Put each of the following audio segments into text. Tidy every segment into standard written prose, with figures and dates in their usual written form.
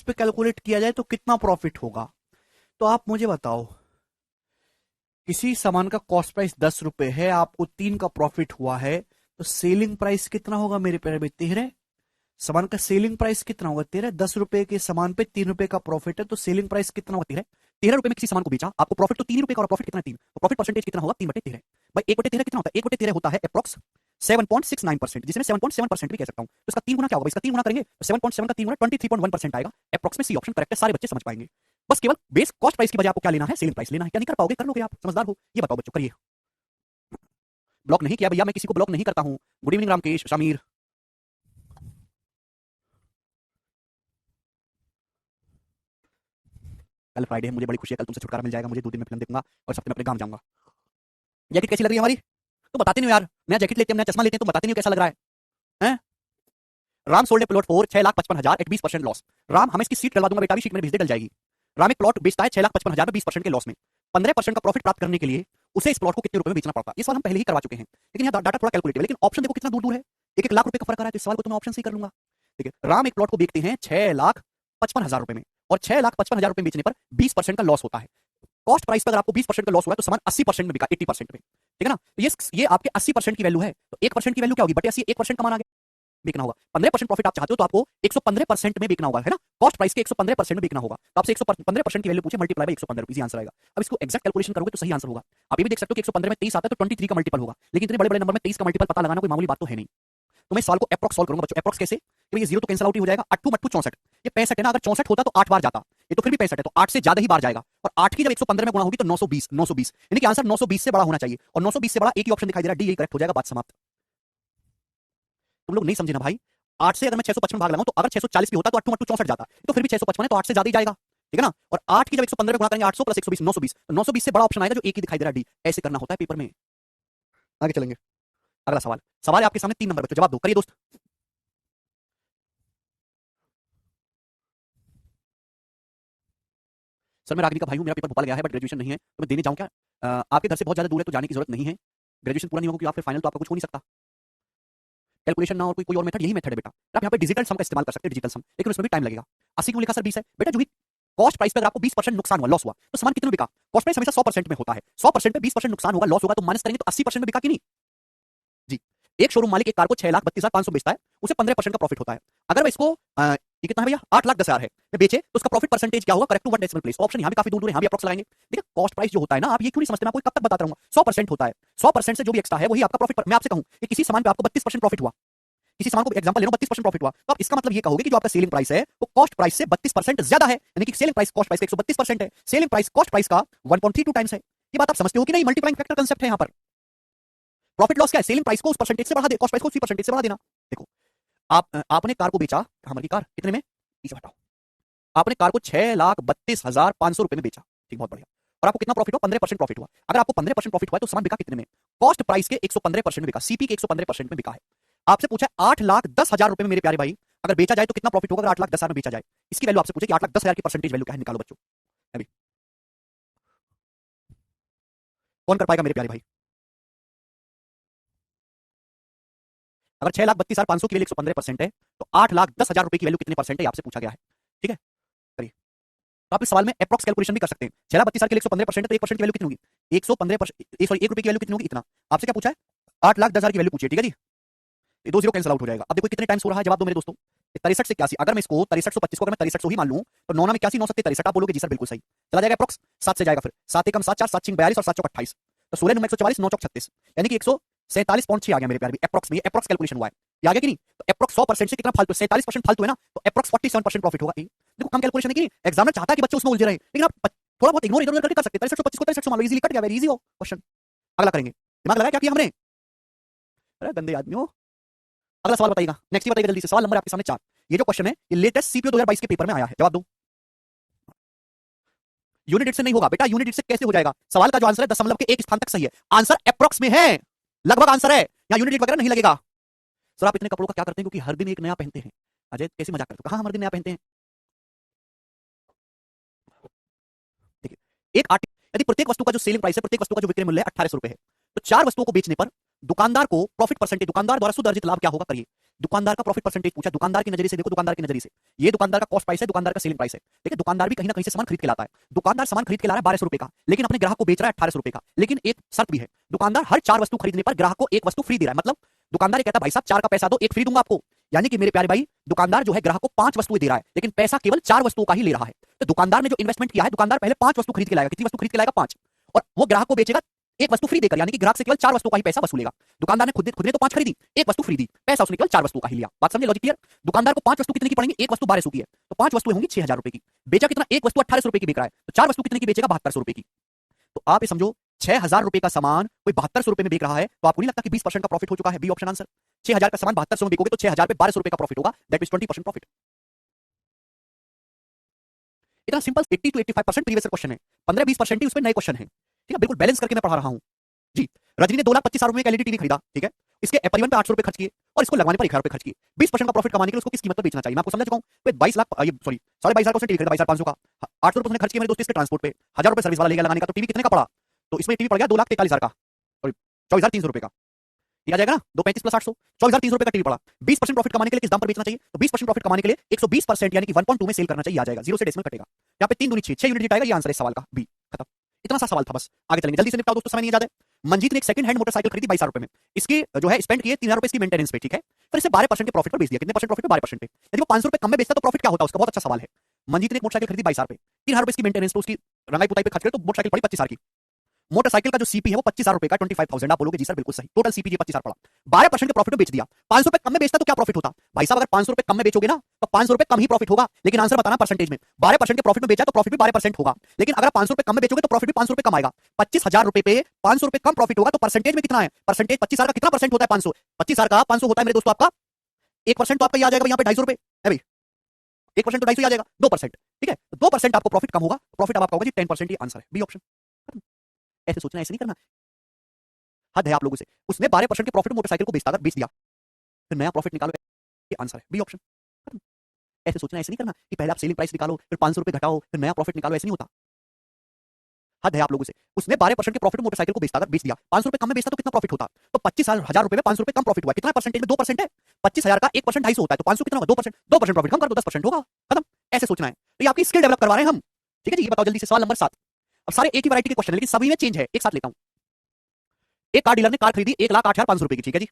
Price पे calculate किया जाए तो कितना प्रॉफिट होगा। तो आप मुझे बताओ, किसी सामान का कॉस्ट प्राइस 10 रुपए है, आपको 3 का प्रॉफिट हुआ है, तो सेलिंग प्राइस कितना होगा मेरे प्यारे भाई? 13। सामान का सेलिंग प्राइस कितना होगा? 13। 10 रुपए के सामान पे 3 रुपए का प्रॉफिट है, तो सेलिंग प्राइस कितना होगा? 13। 13 रुपए में किसी सामान को बेचा, आपको प्रॉफिट तो 3 रुपए का और प्रॉफिट कितना है? 3। तो प्रॉफिट परसेंटेज कितना होगा? 3/13। भाई 1/13 कितना होता है? 1/13 होता है अप्रॉक्स 7.69%, जिसे मैं 7.7% भी कह सकता हूँ। तो इसका 3 गुना क्या होगा? इसका 3 गुना करेंगे तो 7.7 का 3 गुना 23.1% आएगा। अप्रॉक्स में सी ऑप्शन करेक्ट है, सारे बच्चे समझ पाएंगे। बस केवल बेस कॉस्ट प्राइस की बजाय आपको क्या लेना है? सेलिंग प्राइस लेना है। क्या नहीं कर पाओगे? कर लोगे आप, समझदार हो। ये बताओ बच्चों, करिए। ब्लॉक नहीं किया भैया, मैं किसी को ब्लॉक नहीं करता हूँ। Good evening Ramkesh, Shamir. कल फ्राइडे है, मुझे बड़ी खुशी है, कल तुमसे छुटकारा मिल जाएगा। मुझे 2 दिन में फिल्म देखूंगा और हफ्ते में अपने गांव जाऊंगा। जैकेट कैसी लग रही है हमारी? तुम बताते नहीं हो यार। नया जैकेट लेते हैं, नया चश्मा लेते हैं, तुम बताते नहीं हो कैसा लग रहा है हैं? Ram sold a plot for 6,55,000 at 20% loss. Ram, हमें इसकी सीट डलवा दूंगा बेटा, अभी सीट मेरे भेज दे, डल जाएगी। राम एक प्लॉट बेचता है 6,55,000 में 20% के लॉस में। 15% का प्रॉफिट प्राप्त करने के लिए उसे इस प्लॉट को कितने रुपए में बेचना पड़ता है? ये सवाल हम पहले ही करवा चुके हैं, लेकिन यहाँ डाटा थोड़ा कैलकुलेटिव है। लेकिन ऑप्शन देखो कितना दूर दूर है, 1-1 लाख रुपए का फर्क आ रहा है। तो इस सवाल को तो मैं ऑप्शन से ही कर लूंगा। ठीक है, राम एक प्लॉट को बेचते हैं 6,55,000 रुपए में, और 6,55,000 रुपए बेचने पर 20% का लॉस होता है। कॉस्ट प्राइस पर अगर आपको 20% का लॉस हुआ है तो सामान 80% में बिका, 80% में। ठीक है ना? तो ये आपके 80% की वैल्यू है, तो 1% की वैल्यू क्या होगी? बटे 80, 1% का मान आ गया, बेचना होगा। 15% प्रॉफिट आप चाहते हो तो आपको 115% में बेचना होगा, है ना? कॉस्ट प्राइस के 115% में बेचना होगा, तो आपसे 115% की वैल्यू पूछे, मल्टीप्लाई बाय 115 रुपीज, आंसर आएगा। अब इसको एक्सैक्ट कैलकुलेशन करोगे तो सही आंसर होगा। आप ये भी देख सकते हो कि 115 में 23 आता है तो 23 का मल्टीपल होगा, लेकिन इतने बड़े बड़े नंबर में 23 का मल्टीपल पता लगाना कोई मामूली बात तो है नहीं। तो मैं सवाल को एप्रॉक्स सॉल्व करूंगा बच्चों। एप्रॉक्स कैसे? कि ये जीरो तो कैंसिल आउट ही हो जाएगा। 8 मट्टू 64, ये 65 है ना? अगर 64 होता तो 8 बार जाता, ये तो फिर भी 65 है, तो 8 से ज्यादा ही बार जाएगा। और 8 की जब 115 में गुणा होगी तो 920, 920 यानी कि आंसर 920 से बड़ा होना चाहिए, और 920 से बड़ा एक ही ऑप्शन दिखाई दे रहा है, डी। यही करेक्ट हो जाएगा, बात समाप्त। तुम लोग नहीं समझे ना भाई? 8 से अगर मैं 655 भाग लगाऊं तो अगर 640 भी होता तो 8 मट्टू 64 जाता, तो फिर भी 655 है, तो 8 से ज्यादा ही जाएगा। ठीक है ना? और 8 की जब 115 में गुणा करेंगे, 800 प्लस 120, 920, तो 920 से बड़ा ऑप्शन आएगा जो एक ही दिखाई दे रहा है, डी। ऐसे करना होता है पेपर में। आगे चलेंगे। अगला सवाल, सवाल है आपके सामने 3 नंबर, बच्चों जवाब दो, करिए दोस्त। सर मैं रागिनी का भाई हूँ, मेरा पेपर भोपाल गया है, बट ग्रेजुएशन नहीं है, तो मैं देने जाऊँ क्या? आपके घर से बहुत ज्यादा दूर है तो जाने की जरूरत नहीं है। ग्रेजुएशन पूरा नहीं होगा, क्योंकि आप फिर फाइनल तो आपका कुछ हो नहीं सकता। कैलकुलेशन ना और कोई और मेथड, यही मेथड है बेटा। आप यहाँ पे डिजिटल सम का इस्तेमाल कर सकते हैं, डिजिटल सम, लेकिन उसमें भी टाइम लगेगा। 80 क्यों लिखा सर? 20 है बेटा। जो भी कॉस्ट प्राइस पे अगर आपको 20% नुकसान हुआ, लॉस हुआ, तो सामान कितने में बिका? कॉस्ट प्राइस हमेशा 100% में होता है, 100% पे 20% नुकसान होगा, लॉस होगा, तो माइनस करेंगे तो 80% में बिका कि नहीं जी? एक शोरूम मालिक एक कार को 6,32,500 बेचता है, उसे 15% का प्रॉफिट होता है। अगर मैं इसको ये कितना है भैया? 8,10,000 है, मैं बेचे तो उसका प्रॉफिट परसेंटेज क्या होगा? Correct to one decimal place. Option यहाँ भी काफी दूर दूर है, यहाँ भी अप्रॉक्स लगाएंगे। देखिए कॉस्ट प्राइस जो होता है ना, आप ये क्यों नहीं समझते? मैं आपको कब तक बताता रहूंगा। 100% होता है, 100% से जो भी एक्स्ट्रा है वही आपका प्रॉफिट। मैं आपसे कहूं कि किसी सामान पे आपको 32% प्रॉफिट हुआ, किसी सामान को एग्जांपल ले लो, 32% प्रॉफिट हुआ, तो आप इसका मतलब ये कहोगे कि जो आपका सेलिंग प्राइस है वो कॉस्ट प्राइस से 32% ज्यादा है, यानी कि सेलिंग प्राइस कॉस्ट प्राइस का 132% है, सेलिंग प्राइस कॉस्ट प्राइस का 1.32 टाइम्स है। ये बात आप समझते हो कि नहीं? मल्टीप्लाइंग फैक्टर कांसेप्ट है यहाँ पर। प्रॉफिट लॉस क्या है? सेलिंग प्राइस को उस परसेंटेज से बढ़ा दे, कॉस्ट प्राइस को उसी परसेंटेज से बढ़ा देना। देखो, आपने कार को बेचा, हमारी कार कितने में? पीछे हटाओ। आपने कार को 6,32,500 रुपए में बेचा, ठीक, बहुत बढ़िया। और आपको कितना प्रॉफिट हुआ? 15% प्रॉफिट हुआ। अगर आपको 15% प्रॉफिट हुआ है तो सामान बिका कितने में? कॉस्ट प्राइस के 115% में बिका, सीपी के 115% में बिका है। आपसे पूछा है 8,10,000 रुपए में मेरे प्यारे भाई, अगर बेचा जाए तो कितना प्रॉफिट होगा? अगर 8,10,000 में बेचा जाए, इसकी वैल्यू आपसे पूछे कि 8,10,000 की परसेंटेज वैल्यू क्या है, निकालो बच्चों। अभी कौन कर पाएगा मेरे प्यारे भाई? अगर 6,32,500 की वैल्यू 115% है, तो 8,10,000 रुपए की वैल्यू कितने परसेंट है, आपसे पूछा गया है। ठीक है, करिए। तो आप इस सवाल में अप्रॉक्स कैलकुलेशन भी कर सकते हैं। 6,32,000 के लिए 115% है, तो 1% की वैल्यू कितनी होगी? 115%, सॉरी, 1 रुपए की वैल्यू कितनी होगी? इतना। आपसे क्या पूछा है? 8,10,000 की वैल्यू पूछिए, ठीक है जी। ये 2 जीरो कैंसिल आउट हो जाएगा। अब देखो कितने टाइम्स हो रहा है, जवाब दो मेरे दोस्तों। 63 से 81, अगर मैं इसको 6325 को अगर मैं 6300 ही मान लूं, तो 9 में 81, 9 7 63, आप बोलोगे जी सर बिल्कुल सही। चला जाएगा अप्रॉक्स 7 से जाएगा, फिर 7 एकम 7 4 7 6 42 और 7 चौक 28, तो 16 9 144 9 चौक 36, यानी कि 147.6 आ गया मेरे प्यारे। अप्रॉक्स में, ये अप्रॉक्स कैलकुलेशन हुआ है, ये आ गया कि नहीं? तो अप्रॉक्स 100% से कितना फालतू? 47% फालतू है ना, तो अप्रॉक्स 47% प्रॉफिट होगा। देखो कम कैलकुलेशन है कि नहीं? एग्जामिनर चाहता है कि बच्चे उसमें उलझे रहे, लेकिन आप थोड़ा बहुत इग्नोर इधर उधर करके कर सकते हैं। 6325 को 6300 मान लो, इजीली कट गया, वेरी इजी हो क्वेश्चन। अगला करेंगे। दिमाग लगाया क्या किया हमने? अरे गंदे आदमी हो। अगला सवाल बताइएगा, नेक्स्ट बताइएगा जल्दी से। सवाल नंबर आपके सामने 4। ये जो क्वेश्चन है ये लेटेस्ट सीपीओ 2022 के पेपर में आया है, जवाब दो। यूनिट से नहीं होगा बेटा, यूनिट से कैसे हो जाएगा? सवाल का जो आंसर है दशमलव के एक स्थान तक सही है, आंसर अप्रॉक्स में है, लगभग आंसर है, यहाँ यूनिट वगैरह नहीं लगेगा। सर आप इतने कपड़ों का क्या करते हैं, क्योंकि हर दिन एक नया पहनते हैं? अजय कैसे मजाक करते हो? कहाँ हम हर दिन नया पहनते हैं? देखिए, एक आर्टिकल, यदि प्रत्येक वस्तु का जो सेलिंग प्राइस है, प्रत्येक वस्तु का जो विक्रय मूल्य है 1,800 रुपए है, तो 4 वस्तुओं को बेचने पर दुकानदार को प्रॉफिट परसेंटेज, दुकानदार द्वारा शुद्ध अर्जित लाभ क्या होगा करिए। दुकानदार का प्रॉफिट परसेंटेज पूछा, दुकानदार की नजरिए से देखो, दुकानदार की नजरिए से ये दुकानदार का कॉस्ट प्राइस है, दुकानदार का सेलिंग प्राइस है। देखिए दुकानदार भी कहीं ना कहीं से सामान खरीद के लाता है। दुकानदार सामान खरीद के ला रहा है 1200 रुपए का, लेकिन अपने ग्राहक को बेच रहा है 1800 रुपए का। लेकिन एक शर्त भी है, दुकानदार हर 4 वस्तु खरीदने पर ग्राहक को एक वस्तु फ्री दे रहा है। मतलब दुकानदार ये कहता है भाई साहब 4 का पैसा दो, एक फ्री दूंगा आपको। यानी कि मेरे प्यारे भाई, दुकानदार जो है ग्राहक को 5 वस्तुएं दे रहा है, लेकिन पैसा केवल 4 वस्तुओं का ही ले रहा है। तो दुकानदार ने जो इन्वेस्टमेंट किया है, दुकानदार पहले 5 वस्तु खरीद के लाएगा। कितनी वस्तु खरीद के लाएगा? 5। और वो ग्राहक को बेचेगा एक वस्तु फ्री देकर, यानी कि ग्राहक से केवल 4 वस्तु का ही पैसा वसूलेगा। दुकानदार ने खुद ने तो 5 खरीदी, एक वस्तु फ्री दी, पैसा उसने केवल 4 वस्तु का ही लिया। बात समझे? Logic clear? दुकानदार को 5 वस्तु कितने की पड़ेंगी? एक वस्तु 1200 की है, तो 5 वस्तुएं होंगी 6000 रुपए की। बेचा कितना? एक वस्तु 1800 रुपए की बेच रहा है, तो 4 वस्तु कितने की बेचेगा? 7200 रुपए की। तो आप ये समझो 6000 रुपए का सामान कोई 7200 रुपए में बेच रहा है, तो आपको नहीं लगता कि 20% का प्रॉफिट हो चुका है? B option answer. 6000 का सामान 7200 में बेचोगे तो 6000 पे 1200 रुपए का प्रॉफिट होगा, दैट इज 20% प्रॉफिट। इतना सिंपल 80 to 85% प्रीवियस क्वेश्चन है, 15-20% ही उसमें नए क्वेश्चन है। ठीक है, बिल्कुल बैलेंस करके मैं पढ़ा रहा हूं जी। रजनी ने 2,25,000 रुपए का एलईडी टीवी खरीदा, ठीक है, इसके परिवहन पे 800 रुपए खर्च किए और इसको लगवाने पर 1000 रुपए खर्च किए। 20% का प्रॉफिट कमाने के लिए उसको किस कीमत पर बेचना चाहिए? मैं आपको समझा चुका हूं। 22 लाख, ये सॉरी 22,500 का उसने टीवी खरीदा, 22,500 का, 800 रुपए उसने खर्च किए मेरे दोस्त इसके ट्रांसपोर्ट पे, 1000 रुपए सर्विस वाला ले गया लगाने का, तो टीवी कितने का पड़ा? तो इसमें टीवी पड़ गया 2,43,000 का, सॉरी 24,300 रुपए का। ये आ जाएगा ना, 235 प्लस 800, 24,300 रुपए का टीवी पड़ा। 20% प्रॉफिट कमाने के लिए किस दाम पर बेचना चाहिए? तो 20% प्रॉफिट कमाने के लिए 120% यानी कि 1.2 में सेल करना चाहिए। आ जाएगा, 0 से डेसिमल कटेगा, यहाँ पे 3 दूनी 6 यूनिट जिटाएगा। ये आंसर है इस सवाल का, बी। खत्म। इतना सा सवाल था, बस आगे चलेंगे, जल्दी से निपटाओ दोस्तों, समय नहीं ज्यादा है। मंजीत ने एक सेकंड हैंड मोटरसाइकिल खरीदी 22,000 रुपए में, इसकी जो है स्पेंड किए 3,000 रुपए इसकी मेंटेनेंस पे, ठीक है, फिर इसे 12% के प्रॉफिट पर बेच दिया। कितने परसेंट प्रॉफिट पे? 12% पे। यदि वो 500 रुपए कम में बेचता तो प्रॉफिट क्या होता? उसका बहुत अच्छा सवाल है। मंजीत ने एक मोटरसाइकिल खरीदी 22,000 रुपए, 3,000 रुपए इसकी मेंटेनेंस, तो उसकी रंगाई पुताई पे खर्च करे तो मोटरसाइकिल पड़ी 25,000 की। मोटरसाइकिल का जो सीपी है वो 25,000 रुपए का, 25,000। आप बोलोगे जी सर बिल्कुल सही, टोटल सीपी 25,000 पड़ा, 12% के प्रॉफिट में बेच दिया। 500 रुपए कम में बेचता तो क्या प्रॉफिट होता? भाई साहब अगर 500 रुपए कम में बेचोगे ना तो 500 रुपए कम ही प्रॉफिट होगा, लेकिन आंसर बताना परसेंटेज में। 12% के प्रॉफिट में बेचा तो प्रॉफिट भी 12% होगा, लेकिन अगर 500 रुपए कम में बेचोगे तो प्रॉफिट भी 500 रुपए कम आएगा। 25,000 रुपए पे 500 रुपए कम प्रॉफिट होगा, तो परसेंटेज में कितना है? परसेंटेज 25,000 का कितना परसेंट होता है? 500, 25,000 का 500 होता है मेरे दोस्तों आपका 1%, तो आपका ये आ जाएगा यहाँ पे 250 रुपए है भाई, 1% तो 250 आ जाएगा, 2%। ठीक है, 2% आपको प्रॉफिट कम होगा, प्रॉफिट अब आपका होगा जी 10%। ये आंसर है, बी ऑप्शन। ऐसे सोचना, ऐसे नहीं करना, हद है आप लोगों से। उसने 12% के प्रॉफिट मोटरसाइकिल को बेचता, अगर बेच दिया फिर नया प्रॉफिट निकालो, ये आंसर है, बी ऑप्शन। ऐसे सोचना, ऐसे नहीं करना कि पहले आप सेलिंग प्राइस निकालो, फिर 500 रुपए घटाओ, फिर नया प्रॉफिट निकालो, ऐसे नहीं होता। हद है आप लोगों से। उसने 12% के प्रॉफिट मोटरसाइकिल को बेचता, अगर बेच दिया 500 रुपए कम में बेचता तो कितना प्रॉफिट होता? तो 25,000 रुपए में 500 रुपए कम प्रॉफिट हुआ, कितना परसेंटेज में? 2% है। 25,000 का 1% 250 होता है, तो 500 कितना होगा? 2%। 2% प्रॉफिट कम कर दो, 10% होगा, खत्म। ऐसे सोचना है, तो ये आपकी स्किल डेवलप करवा रहे हैं हम। ठीक है जी, ये बताओ जल्दी से, सवाल नंबर 7। अब सारे एक ही वैरायटी के क्वेश्चन है, लेकिन सभी में चेंज है, एक साथ लेता हूं। एक कार डीलर ने कार खरीदी 1,08,500 रुपए की, ठीक है जी,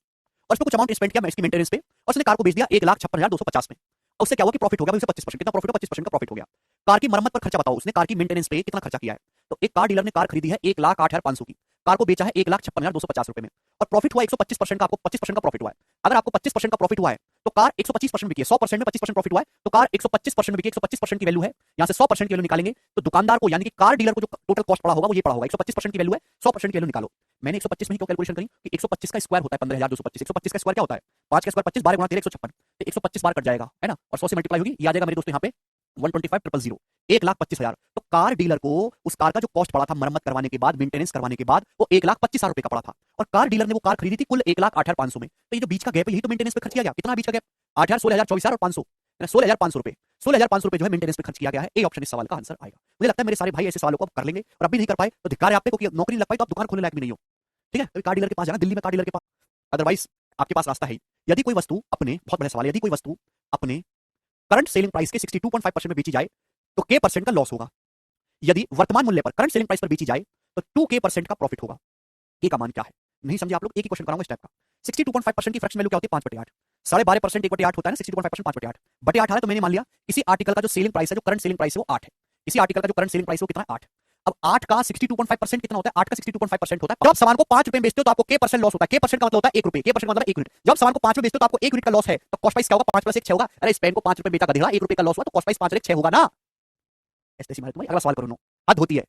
और उसमें कुछ अमाउंट स्पेंड किया इसकी मेंटेनेंस पे, और उसने कार को बेच दिया 1,56,250 में। और उससे क्या हुआ कि प्रॉफिट हो गया, उसे 25%, कितना प्रॉफिट हो? 25% का प्रॉफिट हो गया। कार की मरम्मत पर खर्चा बताओ, उसने कार की मेंटेनेंस पे कितना खर्चा किया है? तो एक कार डीलर ने कार खरीदी है 1,08,500 की, कार को बेचा है 1,56,250 रुपए में, और प्रॉफिट हुआ 125% का, आपको 25% का प्रॉफिट हुआ है। अगर आपको 25% का प्रॉफिट हुआ है तो कार 125% बिकी है, 100% में 25% प्रॉफिट हुआ है तो कार 125% बिकी, 125% की वैल्यू है, यहाँ से 100% की वैल्यू निकालेंगे तो दुकानदार को यानी कि कार डीलर को जो टोटल कॉस्ट पड़ा होगा वो ये पड़ा होगा, 125% की वैल्यू है, 100% की वैल्यू निकालो। मैंने 125 में ही क्यों कैलकुलेशन करी कि 125 का स्क्वायर होता है 15,225, 125 का स्क्वायर क्या होता है? 5 का स्क्वायर 25, 12 गुणा 13 156, तो 125 बार कट जाएगा, है ना, और 100 से मल्टीप्लाई होगी, ये आ जाएगा मेरे दोस्तों यहाँ पे 125,000, 1,25,000। तो कार डीलर को उस कार का जो कॉस्ट पड़ा था मरम्मत करवाने के बाद, मेंटेनेंस करवाने के बाद, वो 1,25,000 रुपए का पड़ा था, और कार डीलर ने वो कार खरीदी थी कुल 1,08,500 में। तो ये जो बीच का गैप है यही तो मेंटेनेंस पे खर्च किया गया। कितना बीच का गैप? 8,000, 16,000, 24,000 और 500, 16,500 रुपए, 16,500 रुपए जो है मेंटेनेंस पे खर्च किया गया है। ए ऑप्शन इस सवाल का आंसर आएगा। मुझे लगता है मेरे सारे भाई ऐसे सवालों को कर लेंगे, और अब भी नहीं कर पाए तो धिक्कार है आप पे, क्योंकि नौकरी नहीं लग पाई तो आप दुकान खोलने लायक भी नहीं हो। ठीक है, तो कार डीलर के पास जाना, दिल्ली में कार डीलर के पास, अदरवाइज आपके पास रास्ता है ही। यदि कोई वस्तु अपने, बहुत बड़ा सवाल है, यदि कोई वस्तु अपने करंट सेलिंग प्राइस के 62.5% में बेची जाए तो के परसेंट का लॉस होगा। यदि वर्तमान मूल्य पर, करंट सेलिंग प्राइस पर बेची जाए तो 2k% का प्रॉफिट होगा। के का मान क्या है? नहीं समझे आप लोग? एक ही क्वेश्चन कराऊंगा इस टाइप का। 62.5% की फ्रैक्शन वैल्यू क्या होती है? 5/8, 12.5% 1/8 होता है ना, 62.5% 5/8 बटे 8 आ रहा है, तो मैंने मान लिया किसी आर्टिकल का जो सेलिंग प्राइस है, जो करंट सेलिंग प्राइस है वो 8 है। किसी आर्टिकल का जो करंट सेलिंग प्राइस है वो कितना है? 8। अब 8 का 62.5% कितना होता है? 8 का 62.5% होता है, जब सामान को 5 रुपए में बेचते हो तो आपको के परसेंट लॉस होता है। के परसेंट का मतलब होता है 1 रुपए, के परसेंट का मतलब 1 यूनिट। जब सामान को 5 में बेचते हो तो आपको 1 यूनिट का लॉस है, तो कॉस्ट प्राइस क्या होगा? 5 + 1 6 होगा। अरे इस पेन को 5 रुपए बेचा गधेड़ा, 1 रुपए का लॉस हुआ तो कॉस्ट प्राइस 5 + 1 6 होगा ना। ऐसे मारे तुम्हारी। अगला सवाल करो नो, हद होती है।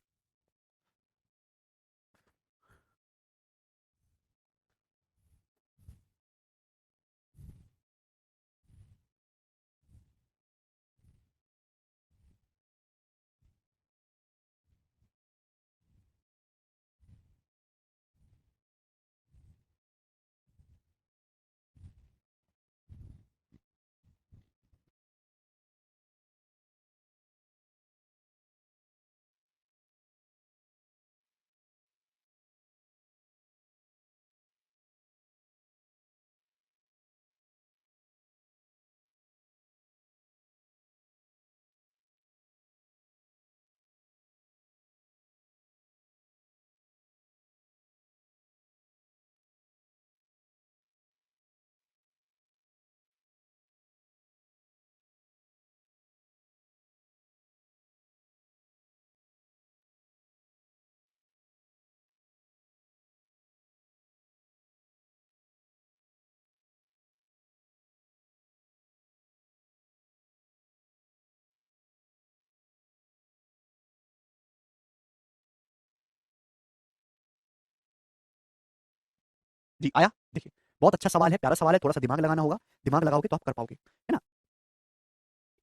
जी आया। देखिए बहुत अच्छा सवाल है, प्यारा सवाल है, थोड़ा सा दिमाग लगाना होगा, दिमाग लगाओगे तो आप कर पाओगे, है ना।